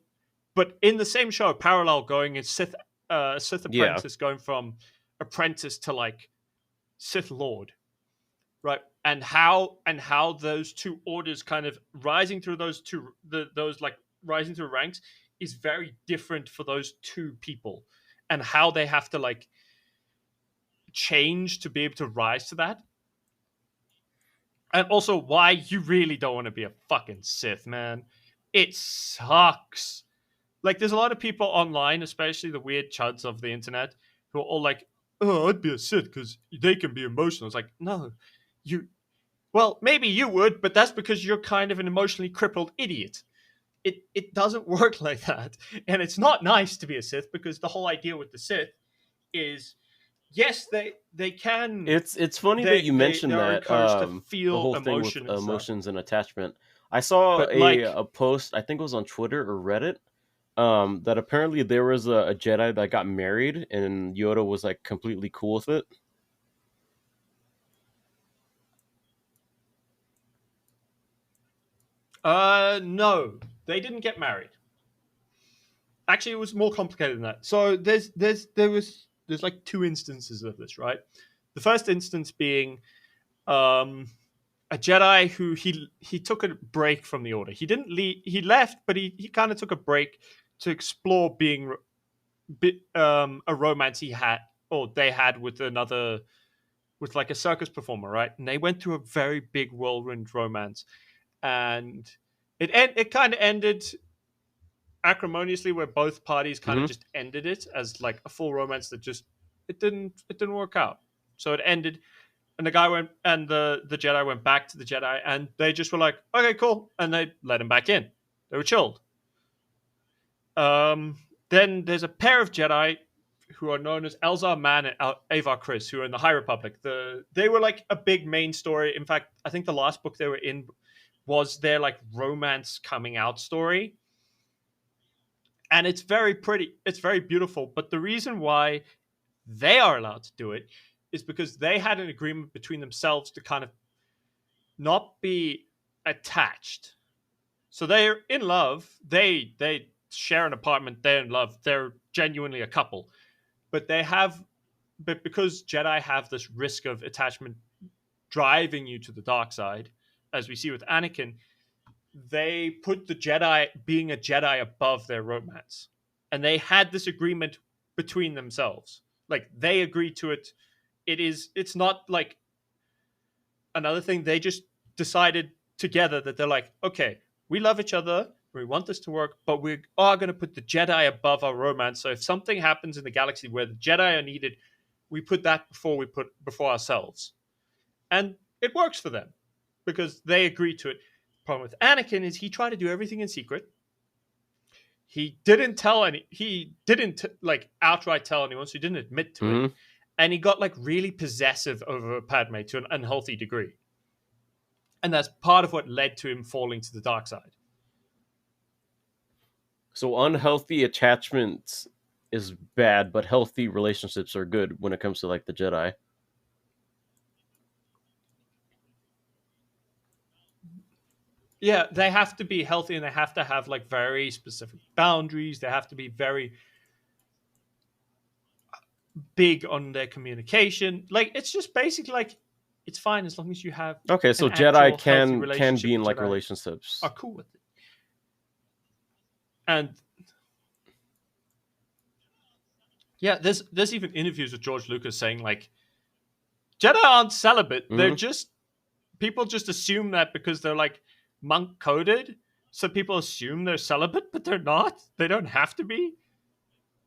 but in the same show, parallel going is Sith Yeah. apprentice going from apprentice to like Sith Lord, right? And how those two orders kind of rising through those like rising through ranks is very different for those two people, and how they have to like change to be able to rise to that. And also why you really don't want to be a fucking Sith, man. It sucks. Like, there's a lot of people online, especially the weird chuds of the internet, who are all like, "Oh, I'd be a Sith because they can be emotional." It's like, no, you. Well, maybe you would, but that's because you're kind of an emotionally crippled idiot. It doesn't work like that, and it's not nice to be a Sith because the whole idea with the Sith is, yes, they can. It's funny that you mentioned They're that encouraged to the feel whole thing with emotion and stuff. emotions and attachment. I saw But like, a post, I think it was on Twitter or Reddit, that apparently there was a Jedi that got married and Yoda was like completely cool with it. no, they didn't get married. Actually, it was more complicated than that. So there's like two instances of this, right? The first instance being a Jedi who he took a break from the Order. He didn't leave. He left, but he kind of took a break to explore being a romance he had or they had with another with like a circus performer, right? And they went through a very big whirlwind romance, and it kind of ended acrimoniously, where both parties kind of Hmm. just ended it as like a full romance that just it didn't work out. So it ended, and the guy went and the Jedi went back to the Jedi, and they just were like, okay, cool, and they let him back in. They were chilled. Then there's a pair of Jedi who are known as Elzar Mann and Avar Kriss, who are in the High Republic. They were like a big main story. In fact, I think the last book they were in was their like romance coming out story. And it's very pretty, it's very beautiful. But the reason why they are allowed to do it is because they had an agreement between themselves to kind of not be attached. So they're in love. They share an apartment. They're in love. They're genuinely a couple. But they have, but because Jedi have this risk of attachment driving you to the dark side, as we see with Anakin, they put the Jedi being a Jedi above their romance. And they had this agreement between themselves. Like they agreed to it. It's not like another thing. They just decided together that they're like, okay, we love each other. We want this to work, but we are going to put the Jedi above our romance. So if something happens in the galaxy where the Jedi are needed, we put that before ourselves. And it works for them because they agree to it. The problem with Anakin is he tried to do everything in secret. He didn't like outright tell anyone, so he didn't admit to it. And he got like really possessive over Padme to an unhealthy degree. And that's part of what led to him falling to the dark side. So unhealthy attachments is bad, but healthy relationships are good when it comes to like the Jedi. Yeah, they have to be healthy and they have to have like very specific boundaries. They have to be very big on their communication. Like it's just basically like it's fine as long as you have okay. So an Jedi actual can be in like Jedi relationships. are cool with it. And yeah, there's even interviews with George Lucas saying like Jedi aren't celibate. They're just people just assume that because they're like monk coded, so people assume they're celibate, but they're not. They don't have to be.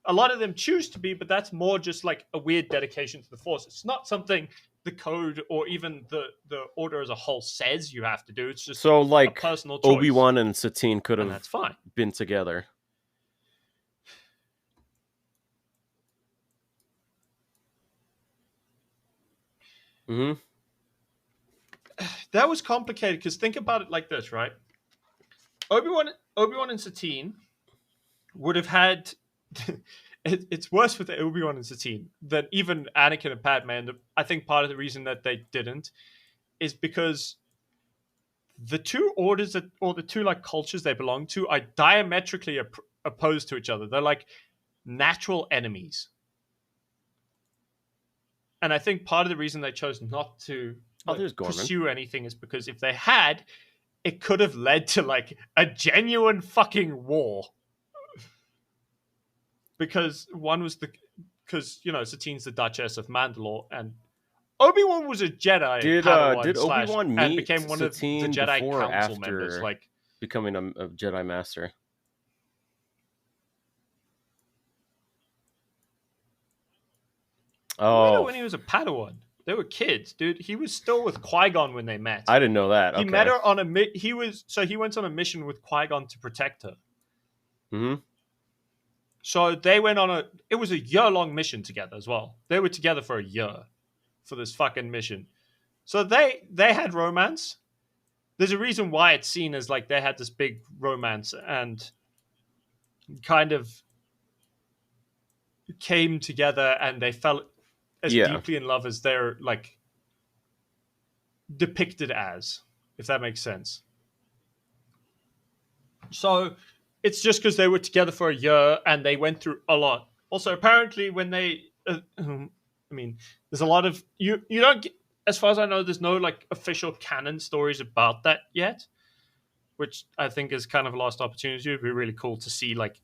A lot of them choose to be, but that's more just like a weird dedication to the Force. It's not something the code or even the order as a whole says you have to do. It's just so like a personal choice. Obi-Wan and Satine could have that's fine. been together. That was complicated because think about it like this, right? Obi-Wan and Satine would have had it's worse with Obi-Wan and Satine than even Anakin and Padme. And I think part of the reason that they didn't is because the two orders or the two like cultures they belong to are diametrically opposed to each other. They're like natural enemies. And I think part of the reason they chose not to pursue anything is because if they had, it could have led to like a genuine fucking war. Because one was Satine's the Duchess of Mandalore, and Obi-Wan was a Jedi. Did Obi-Wan meet and became one Satine of the Jedi before or Council after members, like becoming a Jedi Master? Oh, when he was a Padawan. They were kids, dude. He was still with Qui-Gon when they met. I didn't know that. He met her on he went on a mission with Qui-Gon to protect her. So they went on it was a year-long mission together as well. They were together for a year for this fucking mission. So they had romance. There's a reason why it's seen as like they had this big romance and kind of came together and they fell as deeply in love as they're like depicted as, if that makes sense. So it's just because they were together for a year and they went through a lot. Also, apparently, when they, there's a lot of you don't get, as far as I know, there's no like official canon stories about that yet, which I think is kind of a lost opportunity. It'd be really cool to see like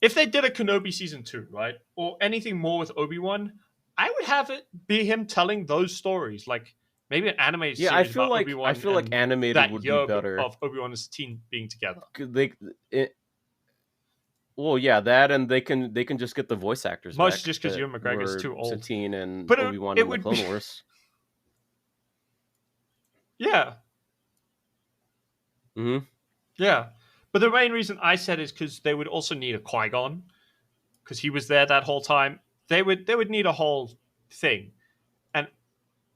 if they did a Kenobi season 2, right, or anything more with Obi-Wan. I would have it be him telling those stories, like maybe an animated series about Obi-Wan. I feel like animated would be better of Obi-Wan and Satine being together. Well, yeah, that and they can just get the voice actors. Mostly just because Ewan McGregor's too old. Satine and Obi-Wan in the Clone Wars. Yeah. Yeah. But the main reason I said is because they would also need a Qui-Gon because he was there that whole time. They would need a whole thing. And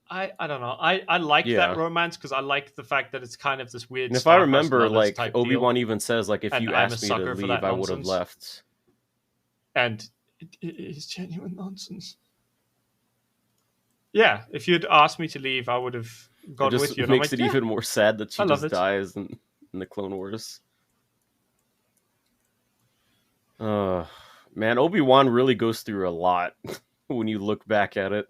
I don't know. I like that Yeah. romance because I like the fact that it's kind of this weird And if I star-crossed remember, lovers like type deal, Obi-Wan even says, like if and you I'm a asked me to sucker for leave, that I would have nonsense. left. And it is genuine nonsense. Yeah, if you'd asked me to leave, I would have It gone with just you. And I'm makes like, it yeah, even more sad that I she love just it. dies in the Clone Wars. Uh Man, Obi-Wan really goes through a lot when you look back at it.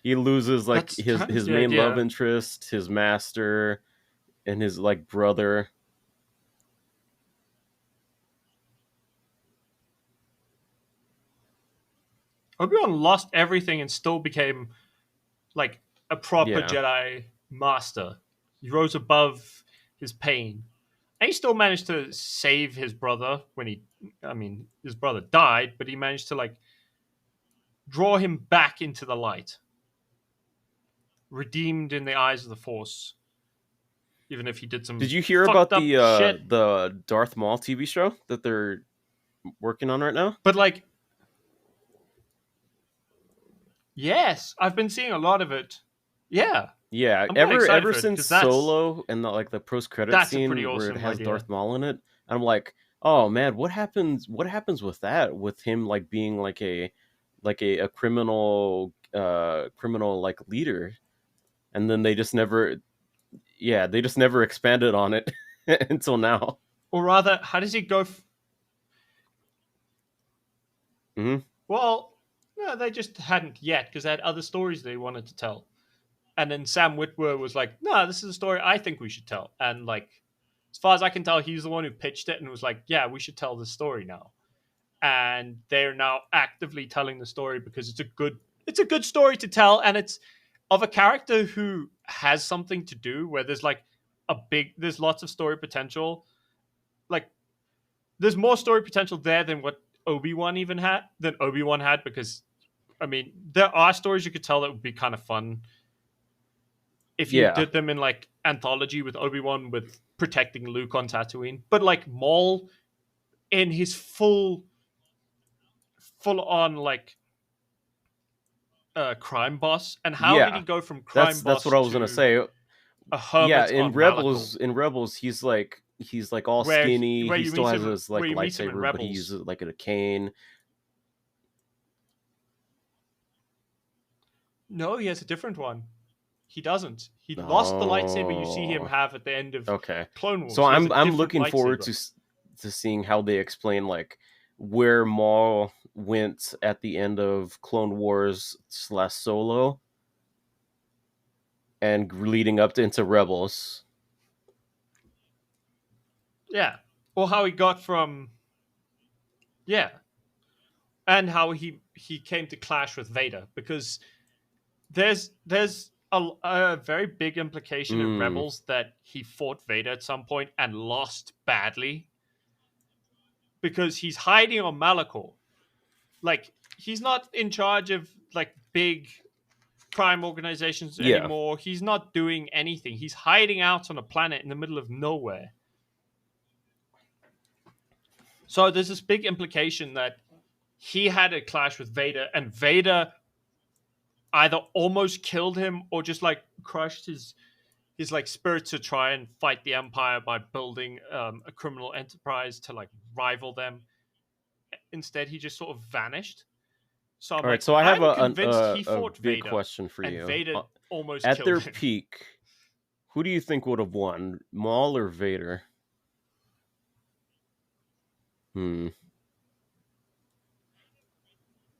He loses like That's his kind of his the main love idea. interest, his master, and his like brother. Obi-Wan lost everything and still became like a proper Yeah. Jedi master. He rose above his pain. And he still managed to save his brother when I mean, his brother died, but he managed to like draw him back into the light, redeemed in the eyes of the Force, even if he did Did some you hear fucked about up shit. the Darth Maul TV show that they're working on right now? But like, yes, I've been seeing a lot of it. Yeah, Yeah, I'm quite excited ever for it since because that's Solo and the like the post credit that's a pretty scene where it awesome has idea. Darth Maul in it, I'm like, oh man, what happens with that? With him like being a criminal like leader, and then they just never, yeah, they just never expanded on it until now. Or rather, how does he go? Hmm. Well, no, they just hadn't yet because they had other stories they wanted to tell. And then Sam Witwer was like, "No, this is a story I think we should tell." And like, as far as I can tell, he's the one who pitched it and was like, "Yeah, we should tell this story now." And they're now actively telling the story because it's a good story to tell, and it's of a character who has something to do where there's lots of story potential. Like, there's more story potential there than what Obi Wan had because I mean, there are stories you could tell that would be kind of fun if you Yeah, did them in like anthology with Obi-Wan with protecting Luke on Tatooine. But like Maul in his full on like crime boss, and how did he yeah, go from crime that's boss what I was gonna to say. a Yeah, hermit on Malachor? In Rebels, he's like all skinny. He still has his like Where you meet him in lightsaber, but he Rebels. uses it like a cane. No, he has a different one. He doesn't. He lost the lightsaber you see him Oh, have at the end of okay. Clone So Wars. He has a I'm different looking forward lightsaber. to seeing how they explain like where Maul went at the end of Clone Wars slash Solo and leading up into Rebels. Yeah. Or how he got from yeah, and how he came to clash with Vader because there's a very big implication in Mm, Rebels that he fought Vader at some point and lost badly because he's hiding on Malachor. Like he's not in charge of like big crime organizations yeah. anymore. He's not doing anything. He's hiding out on a planet in the middle of nowhere. So there's this big implication that he had a clash with Vader and Vader either almost killed him or just like crushed his like spirit to try and fight the Empire by building a criminal enterprise to like rival them. Instead, he just sort of vanished. So I'm All right. like, So I have I'm convinced he a fought big Vader, question for and you. Vader almost At killed their him. peak, who do you think would have won, Maul or Vader? Hmm.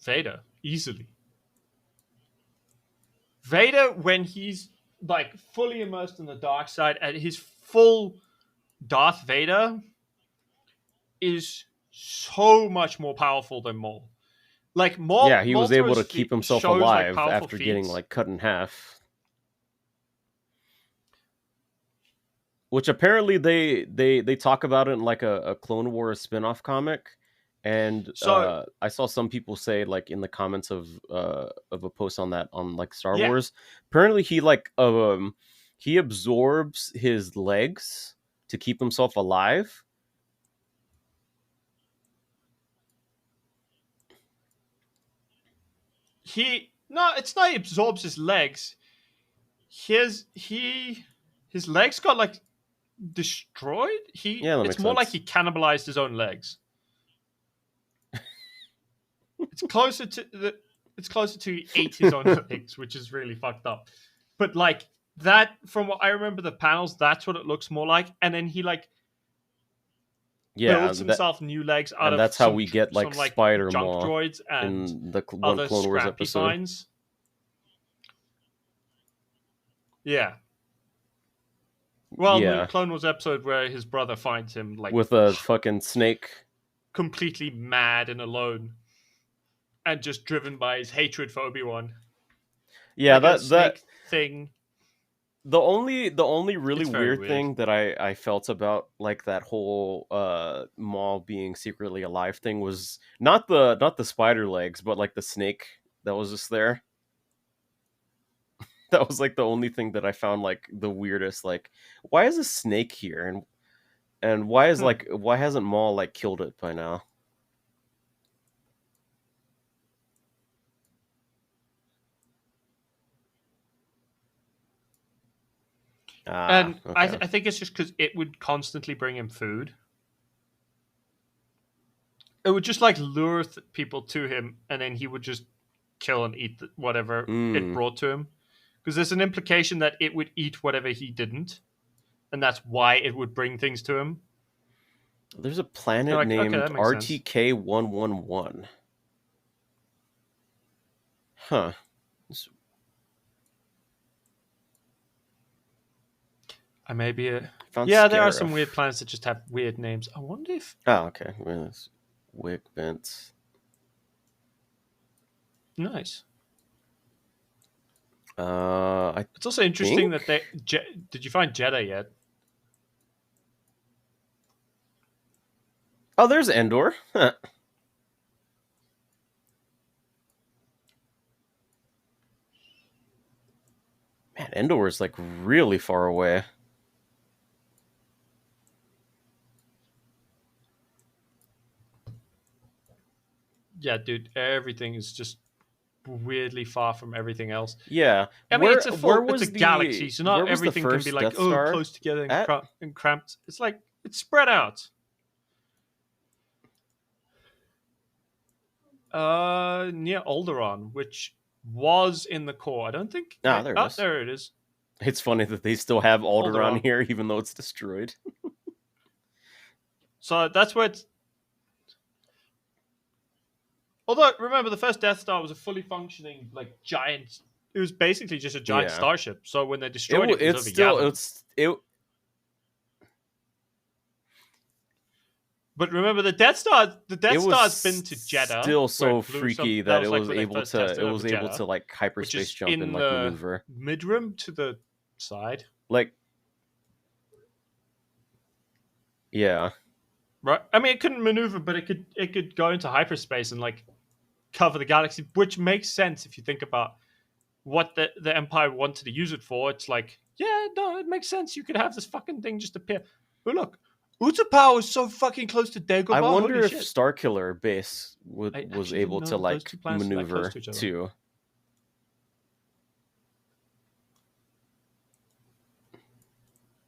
Vader easily. Vader when he's like fully immersed in the dark side and his full Darth Vader is so much more powerful than Maul. Like Yeah, he Maul was through able to his keep feet himself shows like alive powerful after getting feats. like cut in half. Which apparently they talk about it in like a Clone Wars spin-off comic. And So I saw some people say like in the comments of a post on that on like Star yeah, Wars. Apparently he absorbs his legs to keep himself alive. he no, it's not he absorbs his legs. his legs got like destroyed. Yeah, that It's makes more like sense. he cannibalized his own legs. It's closer to he ate his own legs, which is really fucked up. But like that, from what I remember the panels, that's what it looks more like. And then he like Yeah, builds himself new legs out and of that's how we get like some like Spider junk Maw droids and in the one other Clone Wars scrap he episode finds. Yeah. Well, in the yeah, Clone Wars episode where his brother finds him like with a fucking snake. completely mad and alone and just driven by his hatred for Obi-Wan. Yeah, Like a that snake thing. the only really It's very weird weird. thing that I felt about like that whole Maul being secretly alive thing was not the spider legs, but like the snake that was just there. That was like the only thing that I found like the weirdest. Like, why is a snake here, and why hasn't Maul like killed it by now? Ah, And okay. I think it's just because it would constantly bring him food. It would just like lure people to him, and then he would just kill and eat whatever it Hmm. brought to him. Because there's an implication that it would eat whatever he didn't, and that's why it would bring things to him. There's a You're planet like, okay, named that makes sense. RTK-111. Huh. I may be Found yeah, there are some weird Scarif. planets that just have weird names. I wonder if Oh, okay. Well, that's Wick Bent. nice. I It's also interesting think. that did you find Jeddah yet? Oh, there's Endor. Huh. Man, Endor is like really far away. Yeah, dude, everything is just weirdly far from everything else. Yeah. I mean, it's a galaxy, so Where not was the everything can be first like Death Star close together and, at? cramped. It's like it's spread out. Near Alderaan, which was in the core. I don't think. Ah, there it Oh, is. there it is. It's funny that they still have Alderaan Alderaan. here, even though it's destroyed. So that's where it's. Although remember, the first Death Star was a fully functioning like giant. It was basically just a giant Yeah. starship. So when they destroyed it, it was It's over still Yavin. it. But remember, the Death Star. The It Death was Star's been to Jeddah, still where so it blew some. freaky That that was like when they first tested it over was able Jeddah, to like which hyperspace is jump and in like the maneuver. midrim to the side. Like, yeah. Right. I mean, it couldn't maneuver, but it could go into hyperspace and like cover the galaxy, which makes sense if you think about what the Empire wanted to use it for. It's like, yeah, no, it makes sense. You could have this fucking thing just appear. But look, Utapau is so fucking close to I Dagobah. wonder Holy if shit! Starkiller base I was actually didn't able know to that those like two planets were that close maneuver to each other. too.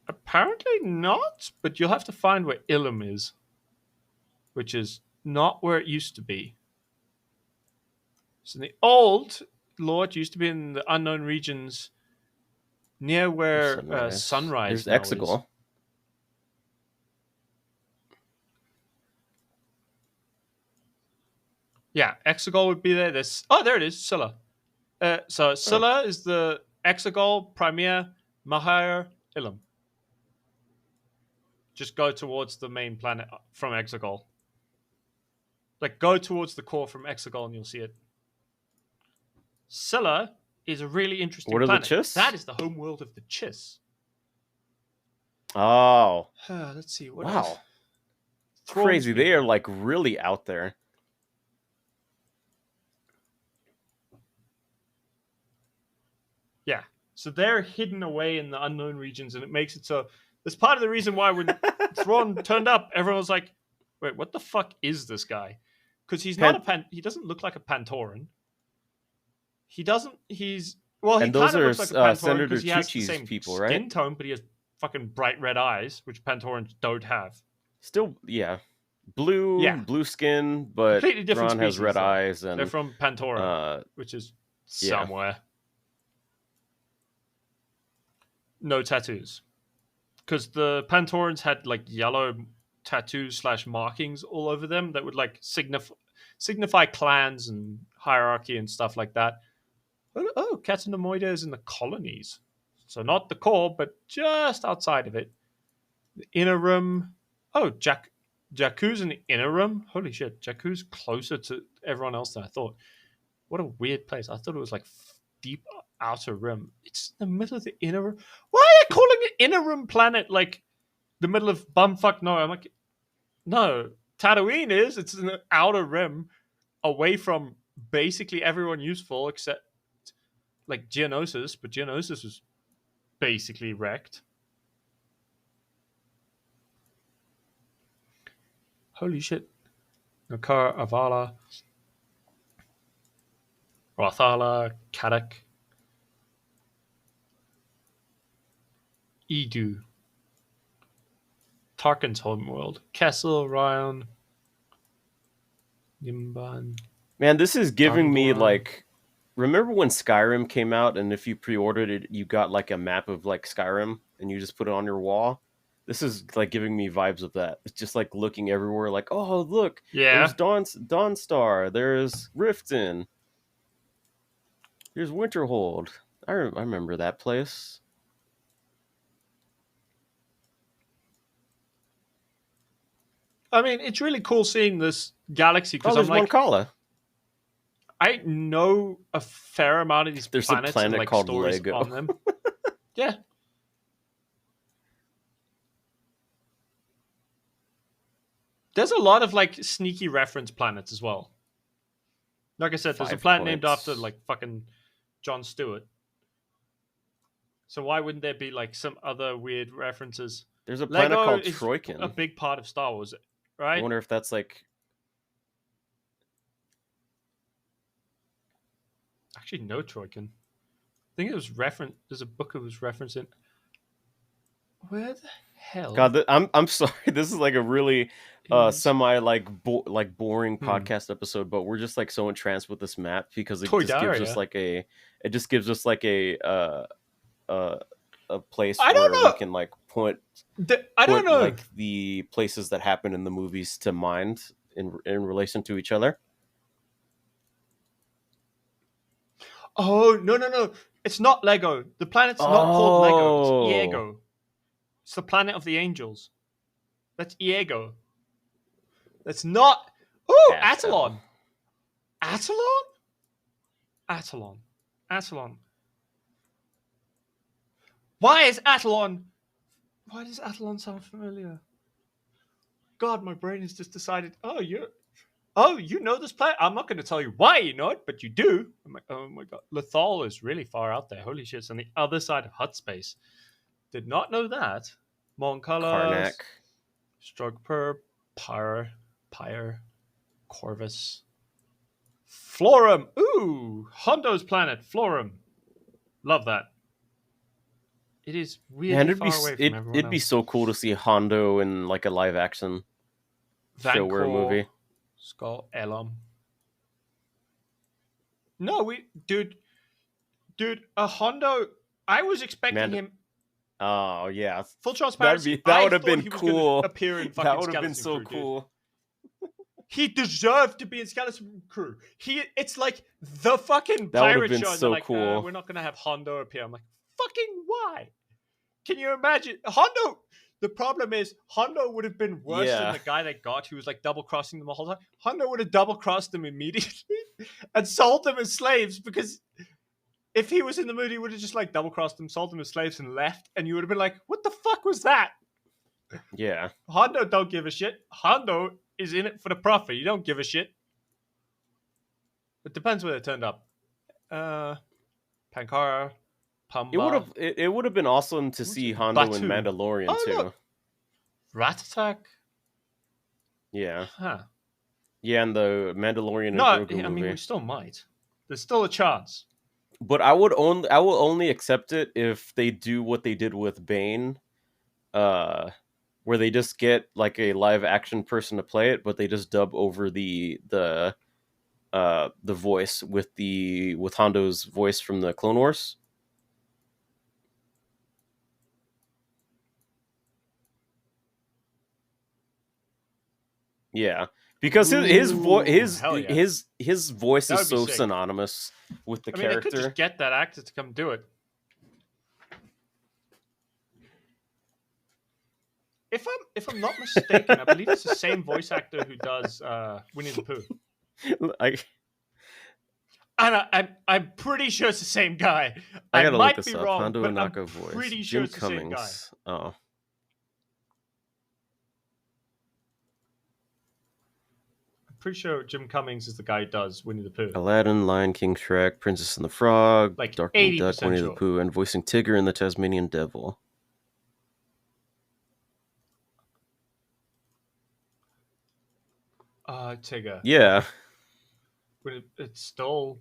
Apparently not, but you'll have to find where Ilum is, which is not where it used to be. So the old Lord used to be in the unknown regions near where Sunrise There's now is. Exegol. Yeah, Exegol would be there. There it is, Scylla. So Scylla is the Exegol, Primea, Mahir, Ilum. Just go towards the main planet from Exegol. Like, go towards the core from Exegol and you'll see it. Scylla is a really interesting What are the planet. Chiss? That is the home world of the Chiss. Oh, Let's see. What wow. else? Crazy. They are like really out there. Yeah. So they're hidden away in the unknown regions, and it makes it so. That's part of the reason why when Thrawn turned up, everyone was like, "Wait, what the fuck is this guy?" Because he's not a he doesn't look like a Pantoran. He doesn't. He's Well, he And those kind of are looks like a Pantoran Senator because he has the Chi-Chi's same people, right? skin tone, but he has fucking bright red eyes, which Pantorans don't have. Still, yeah, Yeah, blue skin, but completely different Thrawn has species red though. eyes, They're and from Pantora, uh, which is yeah. somewhere. No tattoos, because the Pantorans had like yellow tattoos slash markings all over them that would like signify clans and hierarchy and stuff like that. Oh, Catanamoida is in the colonies, so not the core, but just outside of it. The inner room. Oh, Jakku's in the inner room. Holy shit, Jakku's closer to everyone else than I thought. What a weird place. I thought it was like deep outer rim. It's in the middle of the inner room. Why are they calling it inner room planet like the middle of bumfuck no? I'm like, no. Tatooine is. It's in the outer rim, away from basically everyone useful except like Geonosis, but Geonosis was basically wrecked. Holy shit. Nakar, Avala, Rothala, Kadak, Edu, Tarkin's homeworld, Kessel, Ryan, Nimban, Man, this is giving me Dandora. like. Remember when Skyrim came out, and if you pre-ordered it, you got like a map of like Skyrim, and you just put it on your wall. This is like giving me vibes of that. It's just like looking everywhere, like, oh look, there's Yeah. Dawnstar, there's Riften, there's Winterhold. I remember that place. I mean, it's really cool seeing this galaxy Oh, because I'm there's like, Moncala. I know a fair amount of these There's a planets and planet like called stories Lego. on them. Yeah. There's a lot of like sneaky reference planets as well. Like I said, there's a Five planet named after points. like fucking John Stewart. So why wouldn't there be like some other weird references? There's a planet Lego called is a Troikin. big part of Star Wars, I right? wonder if that's like. Actually, no Troican. I think it was reference. There's a book it was referencing. Where the hell God, I'm sorry. This is like a really is semi like boring hmm. podcast episode, but we're just like so entranced with this map because it just gives us Toydaria? like uh, a place I don't where we know. can like put I don't know. like the places that happen in the movies to mind in relation to each other. Oh no! It's not Lego. The planet's not called Lego. It's Oh, Iego. It's the planet of the angels. That's Iego. That's not. Oh, Ashel. Atalon. Atalon. Atalon. Atalon. Why is Atalon? Why does Atalon sound familiar? God, my brain has just decided. Oh, you know this planet. I'm not going to tell you why you know it, but you do. I'm like, oh my god, Lethal is really far out there. Holy shit! It's on the other side of Hut space. Did not know that. Moncolors, Karnak. Strugper, Pyre, Corvus, Florum. Ooh, Hondo's planet, Florum. Love that. It is Man, weirdly far away from everyone it'd be else. so cool to see Hondo in like a live action show or a Vancor, movie. Skull, Elam. No, dude, a Hondo. I was expecting Man, him. oh yeah, Full transparency. that I would have thought been he was going to cool. appear in That fucking would have been Skeleton so Crew, dude. cool. He deserved to be in Skeleton Crew. It's like the fucking That would have pirate been show, and they're so like, cool. we're not gonna have Hondo appear. I'm like, fucking why? Can you imagine Hondo? The problem is Hondo would have been worse than Yeah, the guy they got who was like double crossing them the whole time. Hondo would have double crossed them immediately and sold them as slaves because if he was in the mood, he would have just like double crossed them, sold them as slaves, and left, and you would have been like, what the fuck was that? yeah. Hondo don't give a shit. Hondo is in it for the profit. You don't give a shit. It depends where they turned up. Pankara, Pamba, It would have been awesome to see Hondo in Batu. Mandalorian Oh too. look, Rat Attack. Yeah, Huh. yeah, and the Mandalorian No, and Grogu I mean movie. we still might. There's still a chance. But I will only accept it if they do what they did with Bane, uh, where they just get like a live action person to play it, but they just dub over the voice with Hondo's voice from the Clone Wars. Yeah, because Ooh, hell yeah. his voice That is would be so sick. synonymous with the I mean, they could just character. get that actor to come do it. If I'm not mistaken, I believe it's the same voice actor who does Winnie the Pooh. I And I'm pretty sure it's the same guy. I I gotta look might this be up. wrong, Hondo but I'm Ohnaka voice. pretty sure Jim it's the same guy. Cummings. Oh, I'm pretty sure Jim Cummings is the guy who does Winnie the Pooh. Aladdin, Lion King, Shrek, Princess and the Frog, Like Darkwing Duck, 80% Winnie the sure. Pooh, and voicing Tigger in the Tasmanian Devil. Tigger. Yeah, It's still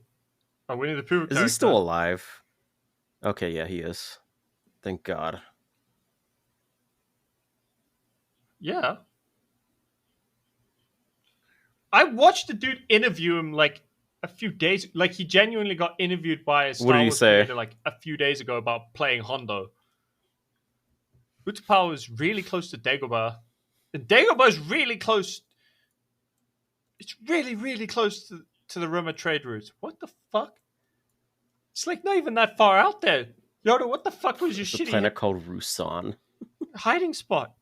a Winnie the Pooh is he character. still alive? Okay, yeah, he is. Thank God. Yeah. I watched the dude interview him like a few days. Like he genuinely got interviewed by a What did Star he Wars say? creator like a few days ago about playing Hondo. Utapau is really close to Dagobah. And Dagobah is really close. It's really, really close to the Rimmer trade routes. What the fuck? It's like not even that far out there. Yoda, what the fuck was your The shitty planet called Rusan. hiding spot?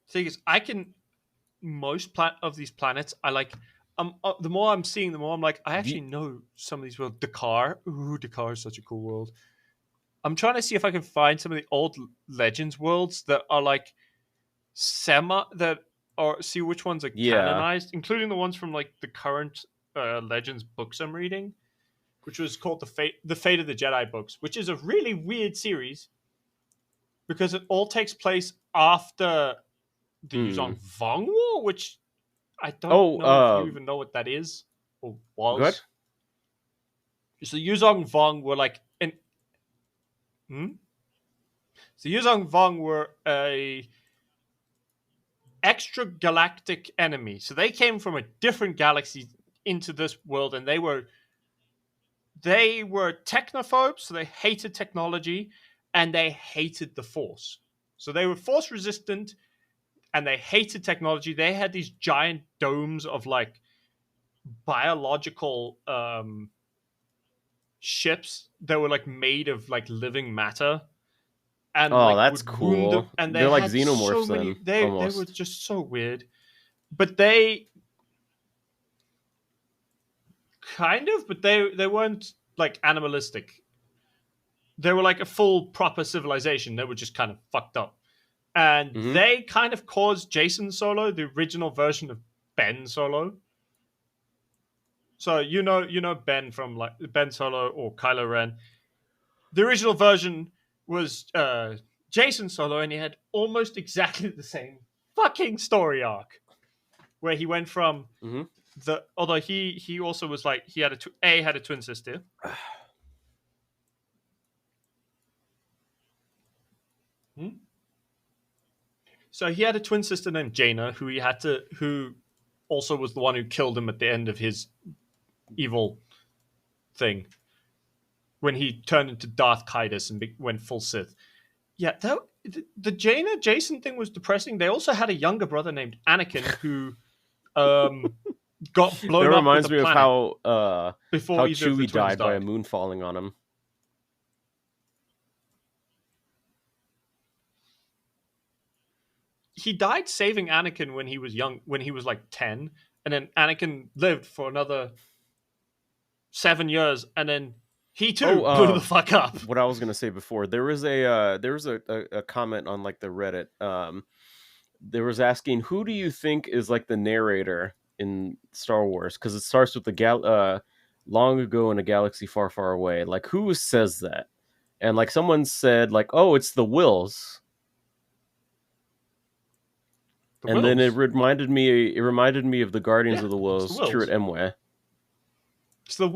Thing is, I can of these planets. I like. The more I'm seeing, the more I'm like, I actually know some of these worlds. Dakar, ooh, Dakar is such a cool world. I'm trying to see if I can find some of the old Legends worlds that are like semi that or see which ones are Yeah. canonized, including the ones from like the current Legends books I'm reading, which was called the Fate of the Jedi books, which is a really weird series because it all takes place after the Hmm. Yuzong Vong War, which I don't Oh, know if you even know what that is or good. was. So Yuzong Vong were like an so Yuzong Vong were a extra galactic enemy. So they came from a different galaxy into this world, and they were technophobes. So they hated technology, and they hated the Force. So they were Force resistant, and they hated technology. They had these giant domes of like biological ships that were like made of like living matter and Oh, like that's would wound them, cool. and they They're like had so xenomorphs many then, they were almost. just so weird, but they kind of but they weren't like animalistic. They were like a full proper civilization. They were just kind of fucked up, and Hmm. they kind of caused Jason Solo, the original version of Ben Solo. So you know Ben from like Ben Solo or Kylo Ren. The original version was Jason Solo, and he had almost exactly the same fucking story arc, where he went from Hmm. although he also was like he had had a twin sister. Hmm? So he had a twin sister named Jaina, who also was the one who killed him at the end of his evil thing when he turned into Darth Kaidos and went full Sith. Yeah, the Jaina Jason thing was depressing. They also had a younger brother named Anakin who um, got That blown up with a reminds me of planet how before either of the Chewie twins died by a died. moon falling on him. He died saving Anakin when he was young, when he was like 10, and then Anakin lived for another 7 years, and then he too Oh, blew the fuck up. what I was gonna say before, there was a comment on like the Reddit. There was asking, who do you think is like the narrator in Star Wars? Because it starts with long ago in a galaxy far, far away. Like, who says that? And like someone said, like, oh, it's the Wills. The And then Wills. it reminded me of the Guardians Yeah, of the it's the Wills, Chirrut Wills. Emwe. It's the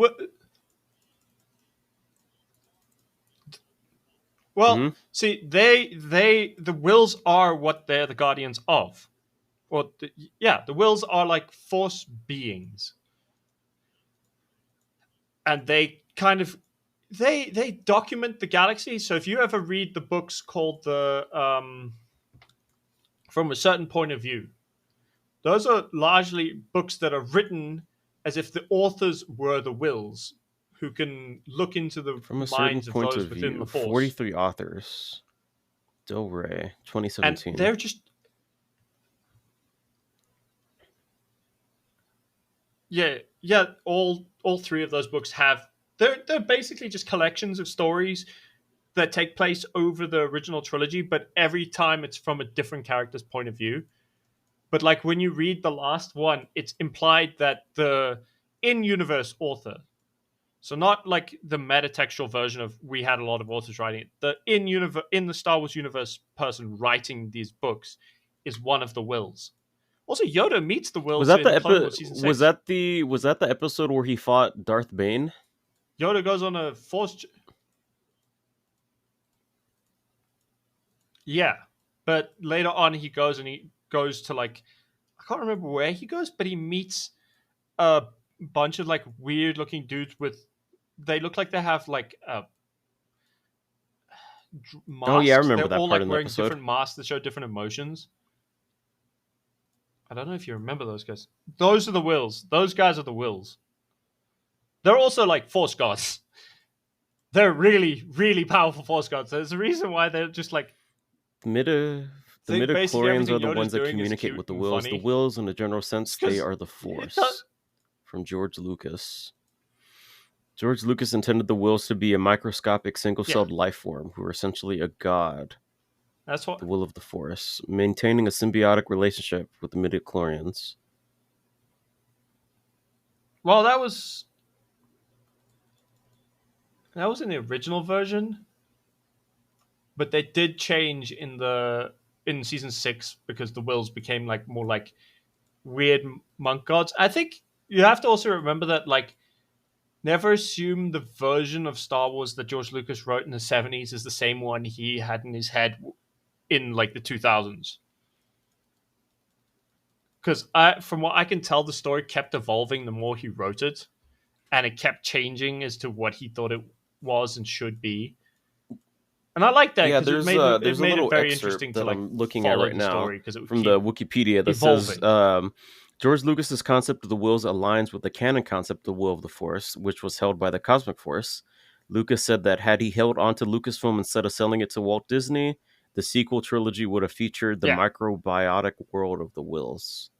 well. Hmm. See, the Wills are what they're the guardians of. Or yeah, the Wills are like force beings, and they kind of they document the galaxy. So if you ever read the books called the From a Certain Point of View, those are largely books that are written as if the authors were the Wills, who can look into the From a certain minds of point those of within the view, Force, 43 authors. Del Rey, and 2017. they're just yeah. All three of those books have they're basically just collections of stories that take place over the original trilogy, but every time it's from a different character's point of view. But like when you read the last one, it's implied that the in-universe author, so not like the metatextual version of we had a lot of authors writing it, the in the Star Wars universe person writing these books is one of the Wills. Also, Yoda meets the Was Wills that in Clone Wars season was 6. that the episode where he fought Darth Bane? Yoda goes on a force. Yeah, but later on he goes to like I can't remember where he goes, but he meets a bunch of like weird looking dudes with they look like they have like Oh yeah, I masks. They're remember that all part like in the wearing episode. different masks that show different emotions. I don't know if you remember those guys. Those are the Wills. Those guys are the Wills. They're also like force gods. They're really, really powerful force gods. There's a reason why they're just like The basically midichlorians everything are the Yoda's ones that doing is communicate cute with the and wills. The funny. wills, in a general It's sense, they because are the it does. force. From George Lucas. George Lucas intended the wills to be a microscopic Yeah, single-celled life form who are essentially a god, that's what. the will of the force, maintaining a symbiotic relationship with the midichlorians. Well, that was in the original version, but they did change in season 6 because the Wills became like more like weird monk gods. I think you have to also remember that like never assume the version of Star Wars that George Lucas wrote in the 70s is the same one he had in his head in like the 2000s. Because from what I can tell, the story kept evolving the more he wrote it, and it kept changing as to what he thought it was and should be. And I like that Yeah, because it there's a made it little very excerpt interesting to that like I'm looking at follow right the now story because it would from the keep Wikipedia that says evolving. George Lucas's concept of the wills aligns with the canon concept of the will of the Force, which was held by the Cosmic Force. Lucas said that had he held onto Lucasfilm instead of selling it to Walt Disney, the sequel trilogy would have featured the Yeah, microbiotic world of the wills.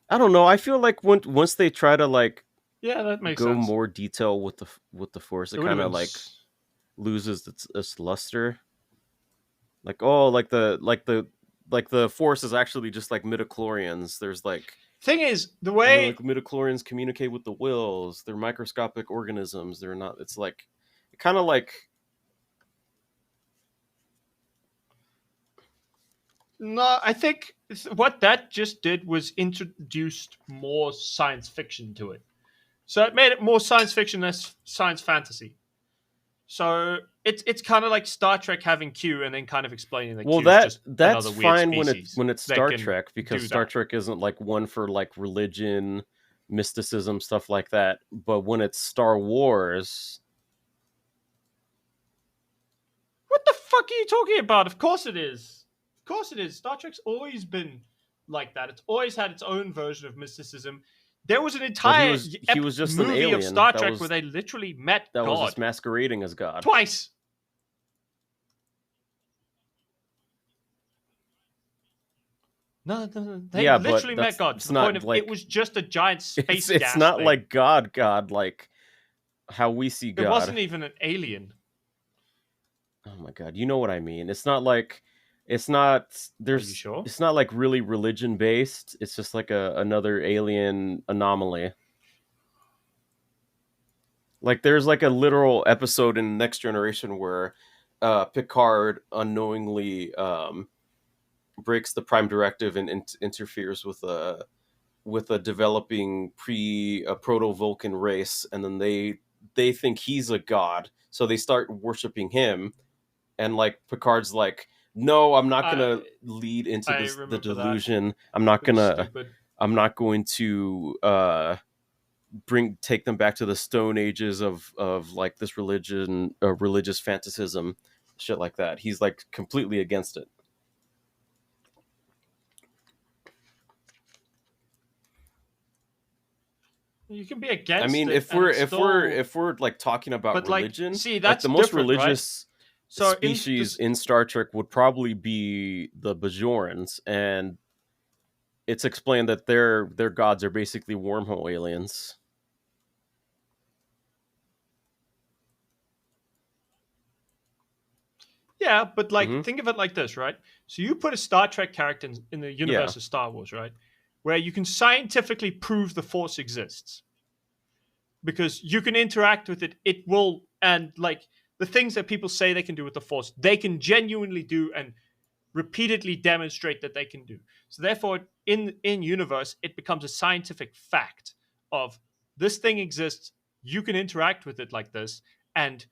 I don't know. I feel like once they try to like yeah, that makes go sense. more detail with the Force, it It would have kind of been. like loses its luster. Like oh, like the Force is actually just like midichlorians. There's like Thing is, the and then way like midichlorians communicate with the wills. They're microscopic organisms. They're not. It's like kind of like no, I think what that just did was introduced more science fiction to it. So it made it more science fiction less science fantasy. So it's kind of like Star Trek having Q and then kind of explaining that well Q is just that's another weird fine species when it's that Star can Trek because do Star that. Trek isn't like one for like religion, mysticism, stuff like that. But when it's Star Wars, What the fuck are you talking about? Of course it is. Of course it is. Star Trek's always been like that. It's always had its own version of mysticism. There was an but entire he was just an movie of alien Star Trek where they literally met that was just God masquerading as God. twice. No, they Yeah, but literally met God to it's the point not of it like was just a giant space it's gas not thing. like God like how we see It God. wasn't even an alien. Oh my god, you know what I mean. It's not like it's not Are you there's sure? it's not like really religion based. It's just like another alien anomaly. Like there's like a literal episode in Next Generation where Picard unknowingly breaks the Prime Directive and interferes with a developing proto Vulcan race, and then they think he's a god, so they start worshiping him, and like Picard's like, no, I'm not I gonna lead into I the remember that. delusion. I'm not It was gonna stupid. I'm not going to take them back to the Stone Ages of like this religion, religious fanaticism, shit like that. He's like completely against it. You can be I against mean, it, if and we're it's if we're still. if we're like talking about But like, religion, see, like that's the most different, right? religious So in species this, in Star Trek would probably be the Bajorans, and it's explained that their gods are basically wormhole aliens. yeah, but like, Hmm. think of it like this, right? So you put a Star Trek character in the Yeah, universe of Star Wars, right? Where you can scientifically prove the Force exists because you can interact with it. It will, and like the things that people say they can do with the Force, they can genuinely do and repeatedly demonstrate that they can do. So therefore, in universe, it becomes a scientific fact of this thing exists. You can interact with it like this, and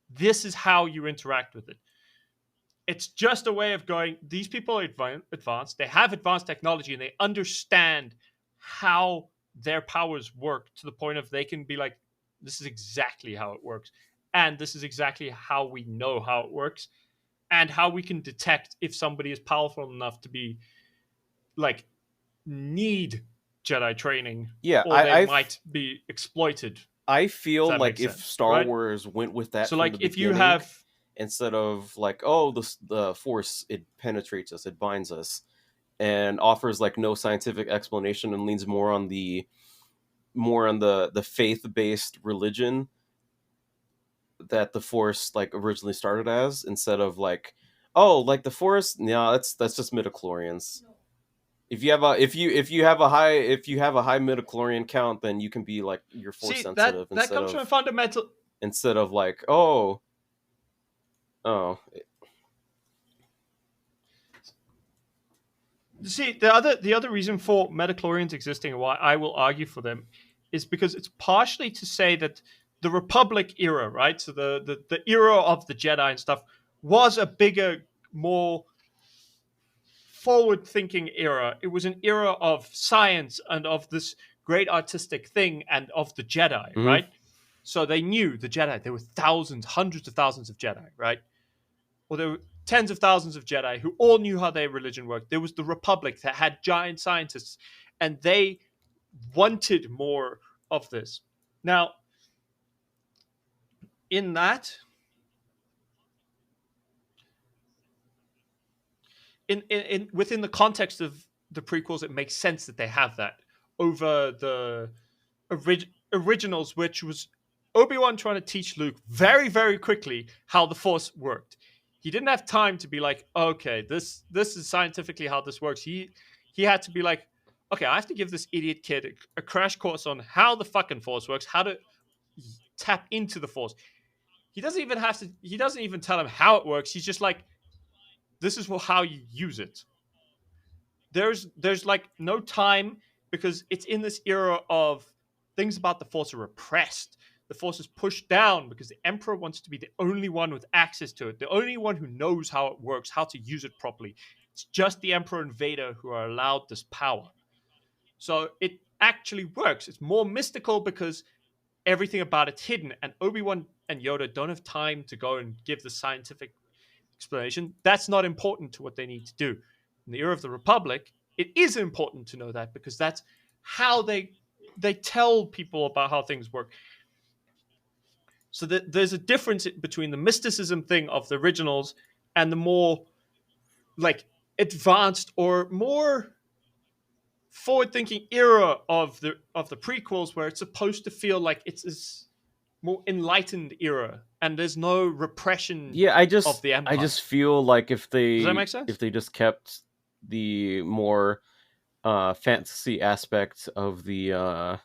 this is how you interact with it. It's just a way of going, these people are advanced, they have advanced technology, and they understand how their powers work to the point of they can be like, this is exactly how it works, and this is exactly how we know how it works, and how we can detect if somebody is powerful enough to be like need Jedi training, yeah. or they might be exploited, I if feel that like makes if sense, Star right? Wars went with that So from the like if you beginning, have, instead of like, oh, the Force, it penetrates us, it binds us, and offers like no scientific explanation, and leans more on the faith based religion that the Force like originally started as, instead of like, oh, like the Force, no, that's just midichlorians. If you have a if you have a high midichlorian count, then you can be like you're Force see, sensitive, that comes from a fundamental. instead of like, oh, oh, See, the other reason for metachlorians existing and why I will argue for them is because it's partially to say that the Republic era, right? So the era of the Jedi and stuff was a bigger, more forward thinking era. It was an era of science and of this great artistic thing and of the Jedi, mhm. right? So they knew the Jedi. There were thousands, hundreds of thousands of Jedi, right? Well, there were tens of thousands of Jedi who all knew how their religion worked. There was the Republic that had giant scientists, and they wanted more of this. Now, in that, in within the context of the prequels, it makes sense that they have that over the originals, which was Obi-Wan trying to teach Luke very, very quickly how the Force worked. He didn't have time to be like, okay, this is scientifically how this works. He had to be like, okay, I have to give this idiot kid a crash course on how the fucking Force works, how to tap into the Force. He doesn't even have to. He doesn't even tell him how it works. He's just like, this is how you use it. There's like no time because it's in this era of things about the Force are repressed. The Force is pushed down because the Emperor wants to be the only one with access to it, the only one who knows how it works, how to use it properly. It's just the Emperor and Vader who are allowed this power. So it actually works. It's more mystical because everything about it's hidden, and Obi-Wan and Yoda don't have time to go and give the scientific explanation. That's not important to what they need to do. In the era of the Republic, it is important to know that because that's how they tell people about how things work. So that there's a difference between the mysticism thing of the originals and the more like advanced or more forward-thinking era of the prequels, where it's supposed to feel like it's this more enlightened era and there's no repression Yeah, of the I empire. just feel like Does that make sense? if they just kept the more fantasy aspect of the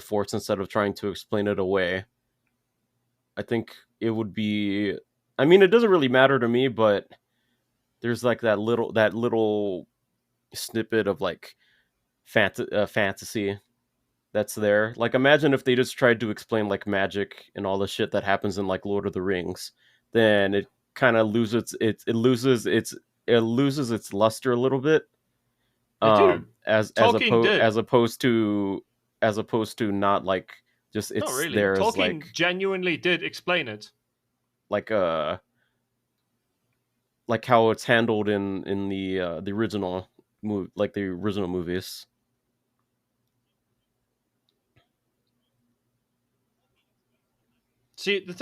Force, instead of trying to explain it away, I think it would be. I mean, it doesn't really matter to me, but there's like that little snippet of like fantasy that's there. Like, imagine if they just tried to explain like magic and all the shit that happens in like Lord of the Rings, then it kind of loses its luster a little bit. They do. Tolkien did. As opposed to not like just Not it's really. there as Tolkien genuinely did explain it. like uh like how it's handled in the original movie, like the original movies. See the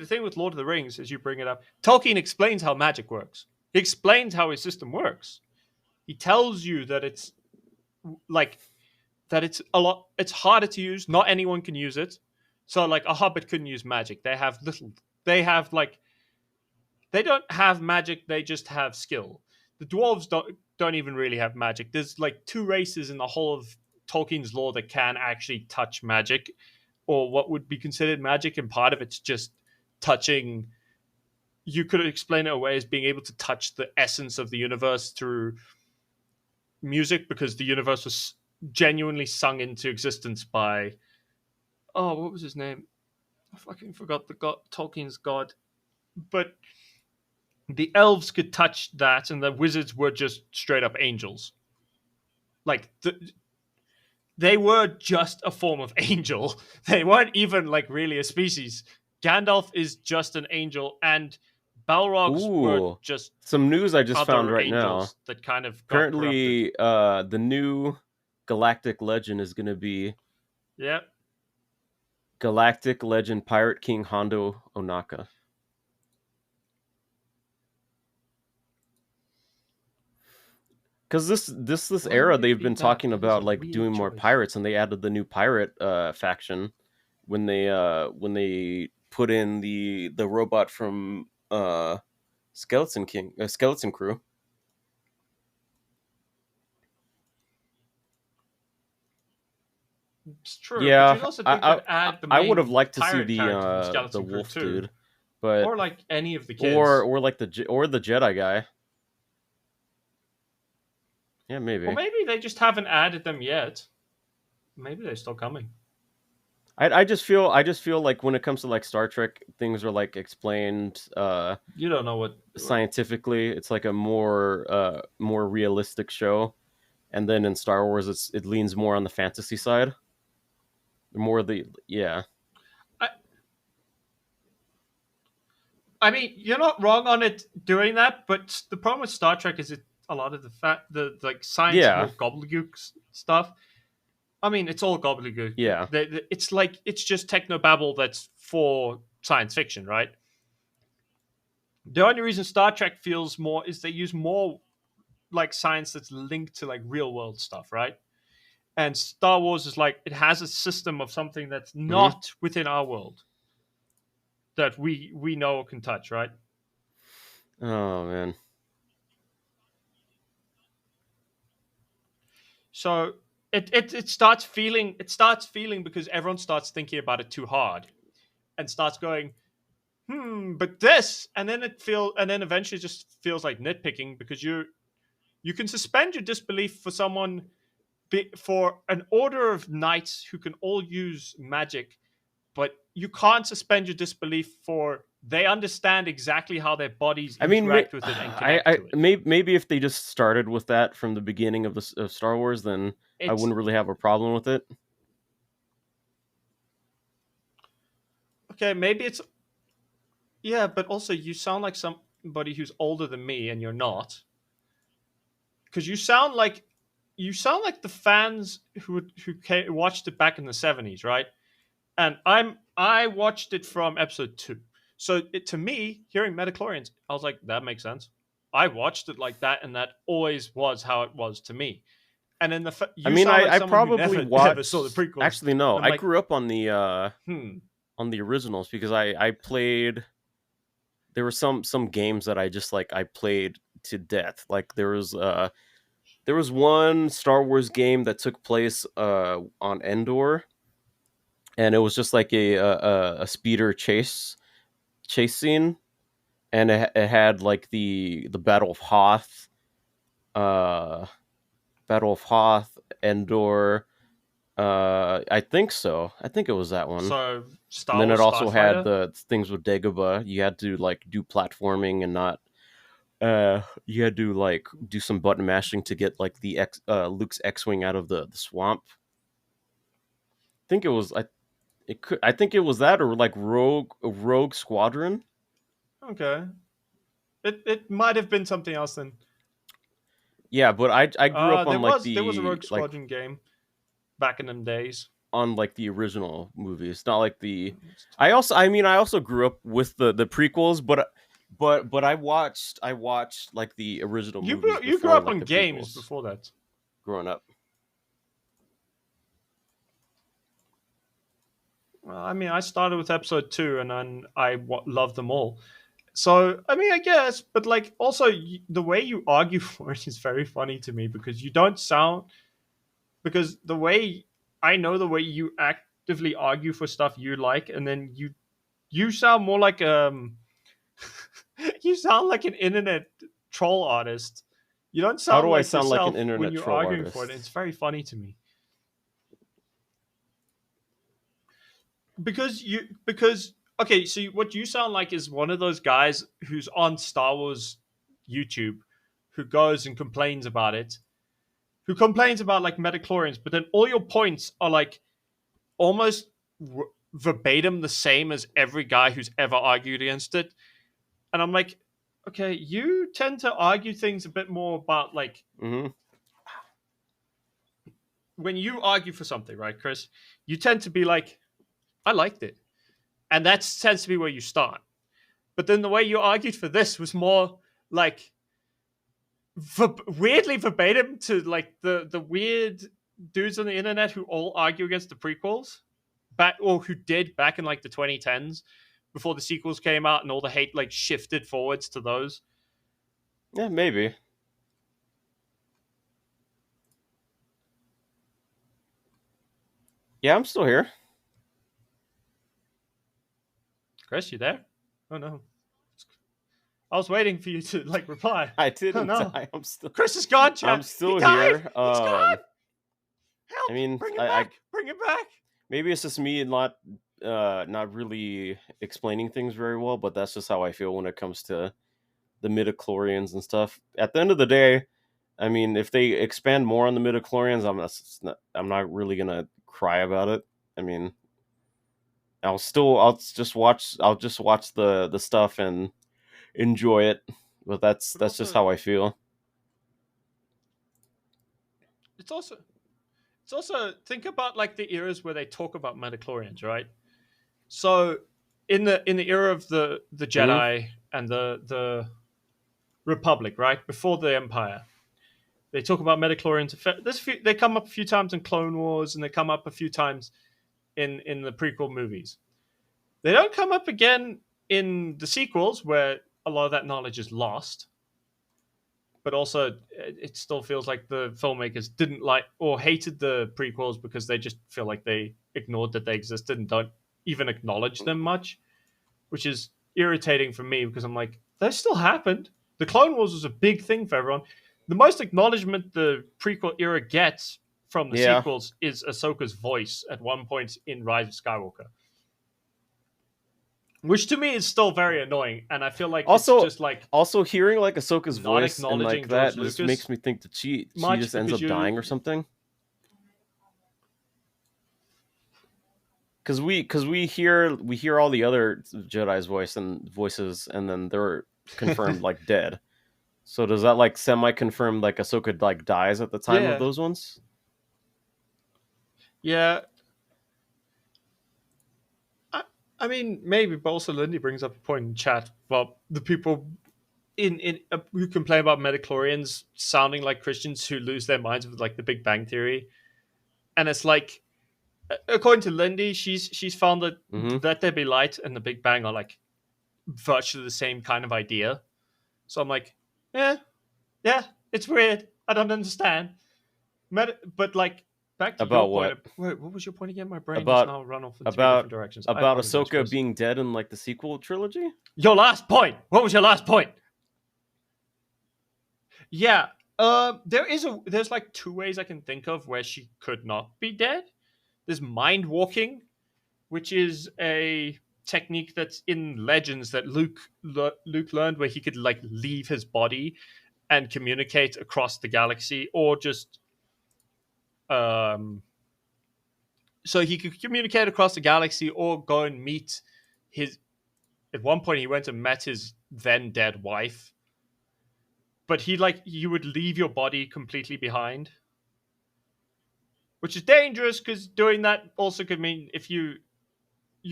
thing with Lord of the Rings, as you bring it up, Tolkien explains how magic works. He explains how his system works. He tells you that it's like that it's a lot. It's harder to use. Not anyone can use it. So like a hobbit couldn't use magic. They have little. They have like they don't have magic. They just have skill. The dwarves don't even really have magic. There's like two races in the whole of Tolkien's lore that can actually touch magic, or what would be considered magic, and part of it's just touching. You could explain it away as being able to touch the essence of the universe through music, because the universe was genuinely sung into existence by, oh, what was his name? I fucking forgot the god, Tolkien's god. But the elves could touch that, and the wizards were just straight up angels. Like they were just a form of angel. They weren't even like really a species. Gandalf is just an angel, and Balrogs were Ooh, just some news I just found other right now. angels that kind of got corrupted. Apparently, the new galactic legend is going to be Yeah. Galactic Legend Pirate King Hondo Onaka. Because this Why era would it they've be been that? talking That is about a like weird doing more choice. pirates, and they added the new pirate faction when they put in the robot from Skeleton Crew. It's true, but Yeah, you'd also think they'd I add the I would have main liked to see pirate character from the Skeleton Crew wolf too, dude, but or like any of the kids, or like the Jedi guy. Yeah, or maybe. maybe they just haven't added them yet. Maybe they're still coming. I just feel like when it comes to like Star Trek, things are like explained You don't know what. scientifically. It's like a more realistic show, and then in Star Wars, it leans more on the fantasy side. More the yeah. I, I mean, you're not wrong on it doing that, but the problem with Star Trek is a lot of the like science Yeah, more gobbledygook stuff. I mean, it's all gobbledygook. yeah. It's like it's just technobabble that's for science fiction, right? The only reason Star Trek feels more is they use more like science that's linked to like real world stuff, right? And Star Wars is like it has a system of something that's Hmm. not within our world that we know or can touch, right? Oh man. So it starts feeling because everyone starts thinking about it too hard and starts going, but this, and then and then eventually just feels like nitpicking because you can suspend your disbelief for someone for an order of knights who can all use magic, but you can't suspend your disbelief for they understand exactly how their bodies I mean, interact with it and connect to it. maybe if they just started with that from the beginning of of Star Wars, then I It's wouldn't really have a problem with it. okay, maybe it's yeah, but also you sound like somebody who's older than me and you're not. Because you sound like the fans who watched it back in the 70s, right? And I watched it from episode 2. So to me, hearing Metachlorians, I was like, that makes sense. I watched it like that, and that always was how it was to me. And then I you mean, sound like I someone who probably never saw the watched. prequels. Actually, no, And I'm I like, grew up hmm, on the originals because I played. There were some games that I just like I played to death. Like there was one Star Wars game that took place on Endor, and it was just like a speeder chase chase scene, and it had like the Battle of Hoth, uh, Battle of Hoth, Endor. I think so. I think it was that one. So And Star then it Wars also had Starfighter. the things with Dagobah. You had to like do platforming and not. You had to like do some button mashing to get like the Luke's X-wing out of the swamp. I think it was I think it was that or like Rogue Squadron. Okay, it might have been something else then. Yeah, but I grew up There on like was a the Rogue Squadron game back in them days. on like the original movies, not like the. I also grew up with the prequels, but I watched like the original movies You grew before up like on the games prequels before that. growing up. Well, I mean, I started with episode 2, and then loved them all. So, I mean, I guess, but like, also the way you argue for it is very funny to me because you don't sound because the way I know the way you actively argue for stuff you like, and then you sound more like you sound like an internet troll artist. You don't How sound do I like sound like an yourself when internet you're troll arguing for it. artist? It's very funny to me because okay, so what you sound like is one of those guys who's on Star Wars YouTube who goes and complains about it, who complains about like metachlorians, but then all your points are like almost verbatim the same as every guy who's ever argued against it. And I'm like, okay, you tend to argue things a bit more about like Mm-hmm. when you argue for something, right, Chris? You tend to be like, I liked it, and that tends to be where you start. But then the way you argued for this was more like weirdly verbatim to like the weird dudes on the internet who all argue against the prequels back or who did back in like the 2010s before the sequels came out and all the hate like shifted forwards to those. Yeah, maybe. Yeah, I'm still here. Chris, you there? Oh no. I was waiting for you to like reply. I Oh didn't no. die. I'm still. Chris is gone, I'm chat. He still died. here. He's gone. I Help. mean, Bring him I back. Bring him back. maybe it's just me not really explaining things very well, but that's just how I feel when it comes to the midichlorians and stuff. At the end of the day, I mean, if they expand more on the midichlorians, I'm not really gonna cry about it. I mean, I'll just watch the stuff and enjoy it. But that's But that's just also how I feel. it's also it's also think about like the eras where they talk about metachlorians, right? So in the era of the Hmm. Jedi and the Republic, right before the Empire, they talk about metachlorians. They come up a few times in Clone Wars, and they come up a few times in the prequel movies. They don't come up again in the sequels, where a lot of that knowledge is lost. But also, it still feels like the filmmakers didn't like or hated the prequels because they just feel like they ignored that they existed and don't even acknowledge them much, which is irritating for me because I'm like, that still happened. The Clone Wars was a big thing for everyone. The most acknowledgement the prequel era gets from the Yeah. sequels is Ahsoka's voice at one point in Rise of Skywalker, which to me is still very annoying. And I feel like it's Also, just like also hearing like Ahsoka's not voice and like acknowledging that George just Lucas makes me think that she much just ends because up dying or you something. Because we hear all the other Jedi's voices and then they're confirmed like dead. So does that like semi confirm like Ahsoka like dies at the time of yeah, those ones? yeah. I, I mean, maybe, but also Lindy brings up a point in chat about the people in who complain about metachlorians sounding like Christians who lose their minds with like the Big Bang Theory, and it's like, according to Lindy, she's found that Mm-hmm. Let There Be Light and the Big Bang are like virtually the same kind of idea. So I'm like, yeah, yeah, it's weird. I don't understand. But like back to your About point. what? Wait, what was your point again? My brain has About now run off in three different about directions. I about apologize, Ahsoka Chris. being dead in like the sequel trilogy? Your last point. What was your last point? Yeah. There's like two ways I can think of where she could not be dead. There's mind walking, which is a technique that's in Legends that Luke learned, where he could like leave his body and communicate across the galaxy, or just um, so he could communicate across the galaxy, or go and meet his. At one point, he went and met his then dead wife, but you would leave your body completely behind, which is dangerous because doing that also could mean if you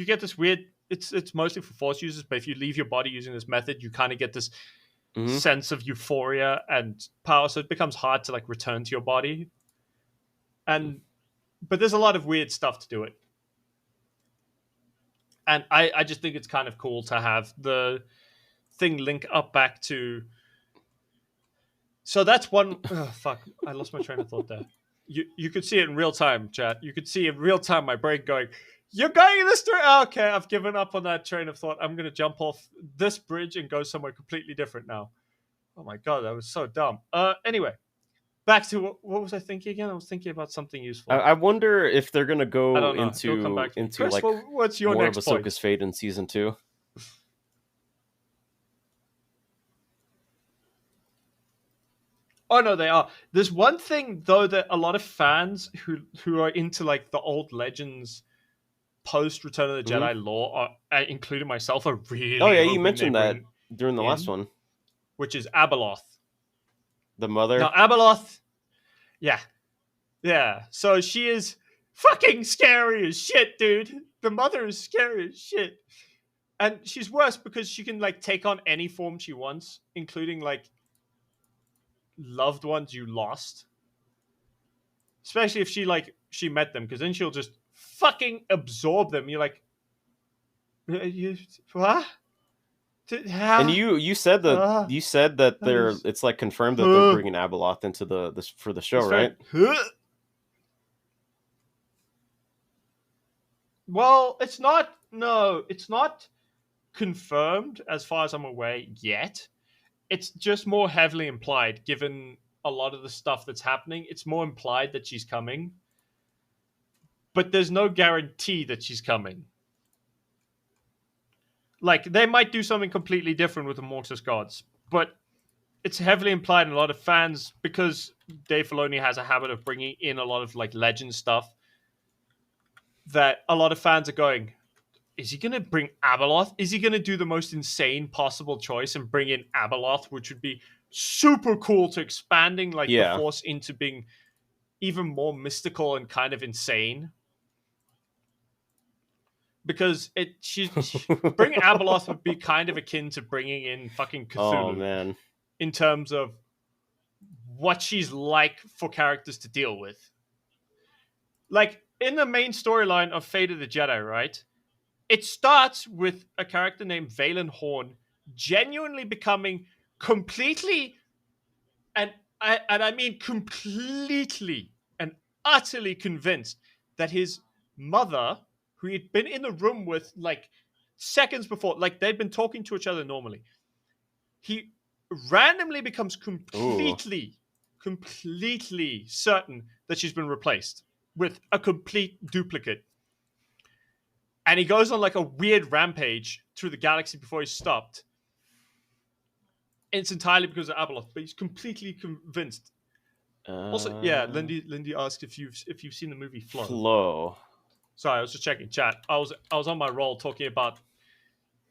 get this weird. It's mostly for force users, but if you leave your body using this method, you kind of get this Mm-hmm. sense of euphoria and power, so it becomes hard to like return to your body. And but there's a lot of weird stuff to do it, and I just think it's kind of cool to have the thing link up back to. So that's one. Oh, fuck, I lost my train of thought there. You could see it in real time, chat. You could see in real time my brain going, "You're going in this direction." Okay, I've given up on that train of thought. I'm gonna jump off this bridge and go somewhere completely different now. Oh my god, that was so dumb. Anyway, back to what was I thinking again? I was thinking about something useful. I wonder if they're gonna I go don't know. It'll come back to me. Chris, like what's your more of next point? Ahsoka's fate in season 2. Oh no, they are. There's one thing though that a lot of fans who are into like the old Legends post Return of the Mm-hmm. Jedi lore, including myself, are really Oh yeah, you hoping they mentioned that bring during the last in, one. which is Abeloth. The Now mother. Abeloth, yeah, yeah. So she is fucking scary as shit, dude. The mother is scary as shit, and she's worse because she can like take on any form she wants, including like loved ones you lost. Especially if she met them, because then she'll just fucking absorb them. You're like, you what? And How? you said that That was it's like confirmed that they're bringing Abeloth into this for the show, it's right? very. Well, it's not. No, it's not confirmed as far as I'm aware yet. It's just more heavily implied, given a lot of the stuff that's happening. It's more implied that she's coming, but there's no guarantee that she's coming. Like, they might do something completely different with the Mortis gods, but it's heavily implied in a lot of fans, because Dave Filoni has a habit of bringing in a lot of like legend stuff, that a lot of fans are going, is he going to bring Abeloth? Is he going to do the most insane possible choice and bring in Abeloth, which would be super cool, to expanding like the Yeah. Force into being even more mystical and kind of insane? Because bringing Abeloth would be kind of akin to bringing in fucking Cthulhu. Oh man. In terms of what she's like for characters to deal with. Like, in the main storyline of Fate of the Jedi, right? It starts with a character named Valen Horn genuinely becoming completely, and I mean completely and utterly convinced that his mother, who he'd been in the room with like seconds before, like they'd been talking to each other normally, he randomly becomes completely certain that she's been replaced with a complete duplicate. And he goes on like a weird rampage through the galaxy before he's stopped. It's entirely because of Abeloth, but he's completely convinced. Also, yeah, Lindy asked if you've seen the movie Flow. Flow. Sorry, I was just checking chat. I was on my roll talking about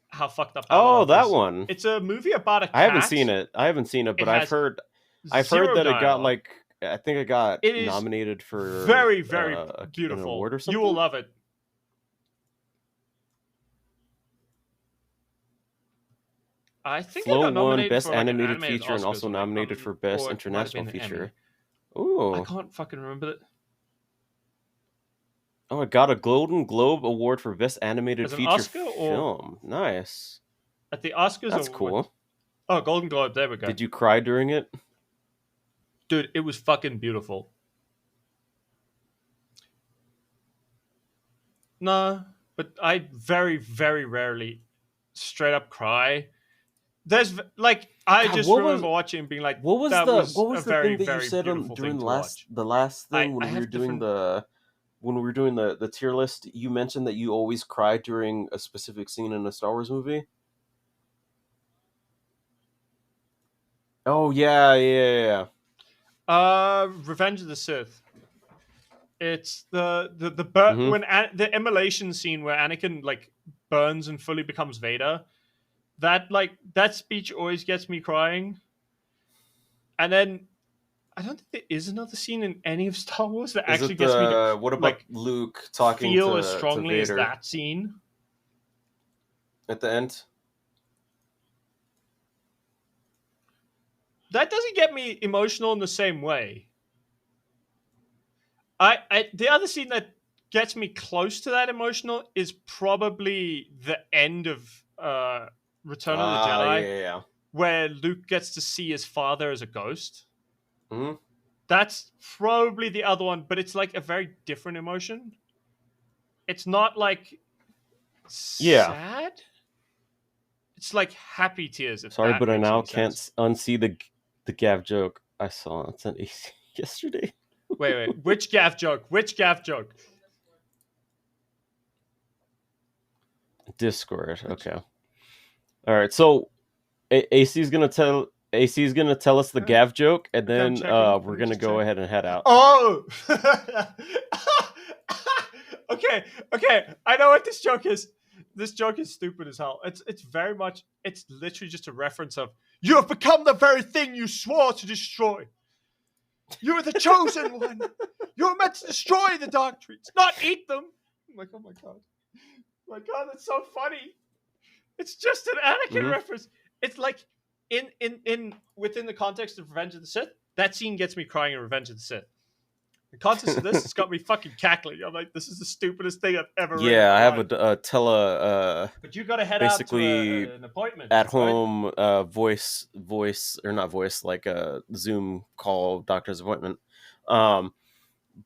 how fucked up Abeloth Oh, that is. one. It's a movie about a cat. I haven't seen it, but I've heard that it got like, I think it got nominated for very, very beautiful. An award or something. You will love it. I think Flow it got won nominated Best for like Animated Oscars, Feature and also nominated for Best International Feature. Ooh. I can't fucking remember it. Oh, it got a Golden Globe Award for Best Animated Feature Oscar film. Nice. At the Oscars? That's cool. Oh, Golden Globe. There we go. Did you cry during it? Dude, it was fucking beautiful. No, but I very, very rarely straight up cry. There's like I God, just remember watching and being like, that was what a was the very, thing that you very said on beautiful during thing to watch. the last thing I when we were have doing different. the tier list? You mentioned that you always cry during a specific scene in a Star Wars movie. Oh yeah, yeah, Revenge of the Sith. It's yeah. when the immolation scene where Anakin like burns and fully becomes Vader. That speech always gets me crying. And then I don't think there is another scene in any of Star Wars that Is actually it gets me to the what about like Luke talking feel as to strongly as Vader that scene. at the end? That doesn't get me emotional in the same way. The other scene that gets me close to that emotional is probably the end of Return of the Ah, Jedi, yeah, yeah. where Luke gets to see his father as a ghost. Hmm. That's probably the other one, but it's like a very different emotion. It's not like Yeah. sad. It's like happy tears, if Sorry, that but I makes now any can't sense. unsee the Gav joke I saw on AC yesterday. Wait. Which gaff joke? Which gaff joke? Discord. Which? Okay. All right. So AC is gonna tell us the Okay. Gav joke, and Okay, I'm then checking. Let we're me gonna just go check. ahead and head out. Oh! okay, okay. I know what this joke is. This joke is stupid as hell. It's very much. It's literally just a reference of you have become the very thing you swore to destroy. You are the chosen one. You were meant to destroy the dark trees, not eat them. I'm like, oh my god, that's so funny. It's just an Anakin Hmm. reference. It's like in within the context of Revenge of the Sith, that scene gets me crying in Revenge of the Sith. The context of this, it's got me fucking cackling. I'm like, this is the stupidest thing I've ever read in Yeah, my I have life. a But you got to head out to basically an appointment, at right? home voice or not voice, like a Zoom call doctor's appointment. Um,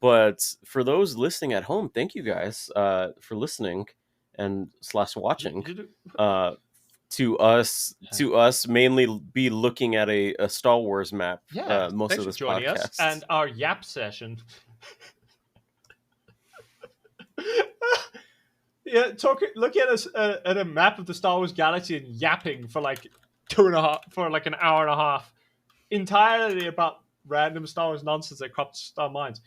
but for those listening at home, thank you guys for listening and slash watching. Uh, to us mainly be looking at a Star Wars map Yeah, most thanks of for this joining us podcast. and our yap session. Yeah, looking at us at a map of the Star Wars galaxy and yapping for like an hour and a half, entirely about random Star Wars nonsense that crops our minds.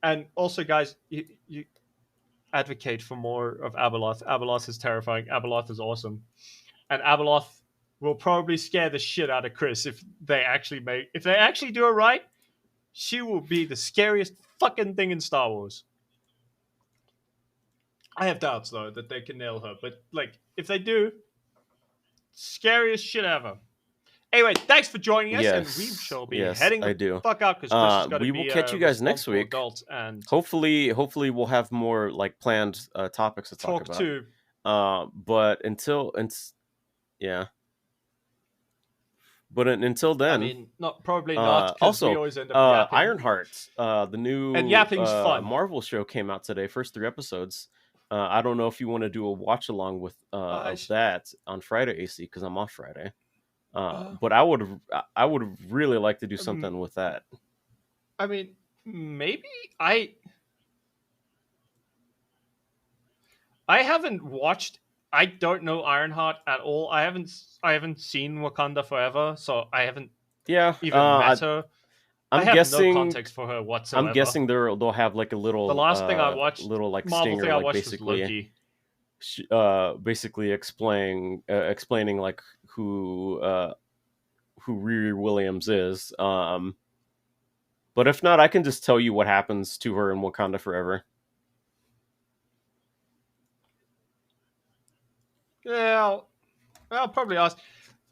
And also, guys, you advocate for more of Abeloth. Abeloth is terrifying. Abeloth is awesome, and Abeloth will probably scare the shit out of Chris if they actually do it right. She will be the scariest fucking thing in Star Wars. I have doubts though that they can nail her, but like if they do, scariest shit ever. Anyway, thanks for joining us, and we shall be Yes, heading I the do. fuck out because Chris has got to We will be catch a you guys next responsible week. adult and Hopefully we'll have more like planned topics to talk talk about. to. But yeah. But until I then, mean, not probably not because we also always end up yapping, Ironheart, the and new yapping's fun. Marvel show came out today. First 3 episodes. I don't know if you want to do a watch along with of that on Friday, AC, because I'm off Friday. But I would really like to do something with that. I mean, maybe I haven't watched. I don't know Ironheart at all. I haven't seen Wakanda Forever, so I haven't Yeah, even met her. I I'm have no guessing. context for her I'm whatsoever. guessing they'll have like a The last thing I watched, little like Marvel thing stinger, I like watched was Loki. basically explaining like who Riri Williams is. But if not, I can just tell you what happens to her in Wakanda Forever. Yeah, I'll probably ask.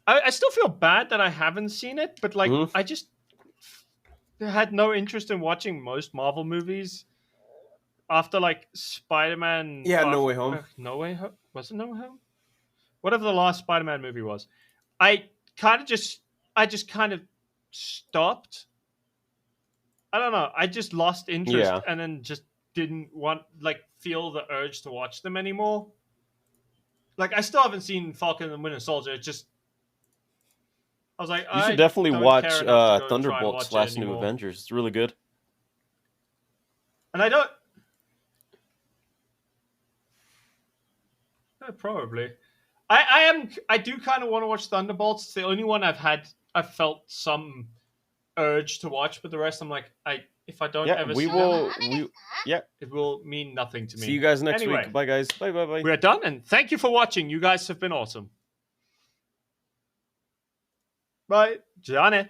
I still feel bad that I haven't seen it, but like Mhm. I just had no interest in watching most Marvel movies after like Spider-Man Yeah, Far No From Way Home. No Way Home. Was it No Way Home? Whatever the last Spider-Man movie was. I kind of just I just kind of stopped. I don't know. I just lost interest Yeah, and then just didn't want feel the urge to watch them anymore. Like I still haven't seen Falcon and the Winter Soldier. It's just I was like, You should I definitely don't care watch enough to go try and Thunderbolts watch it slash New anymore. Avengers. It's really good. And I don't. Probably. I do kind of want to watch Thunderbolts. It's the only one I've felt some urge to watch, but the rest I'm like, if I don't Yeah, ever we see them, will. Yeah. it will mean nothing to me. See you guys next Anyway, week. Bye, guys. Bye, bye, bye. we're done, and thank you for watching. You guys have been awesome. Bye, Johnny.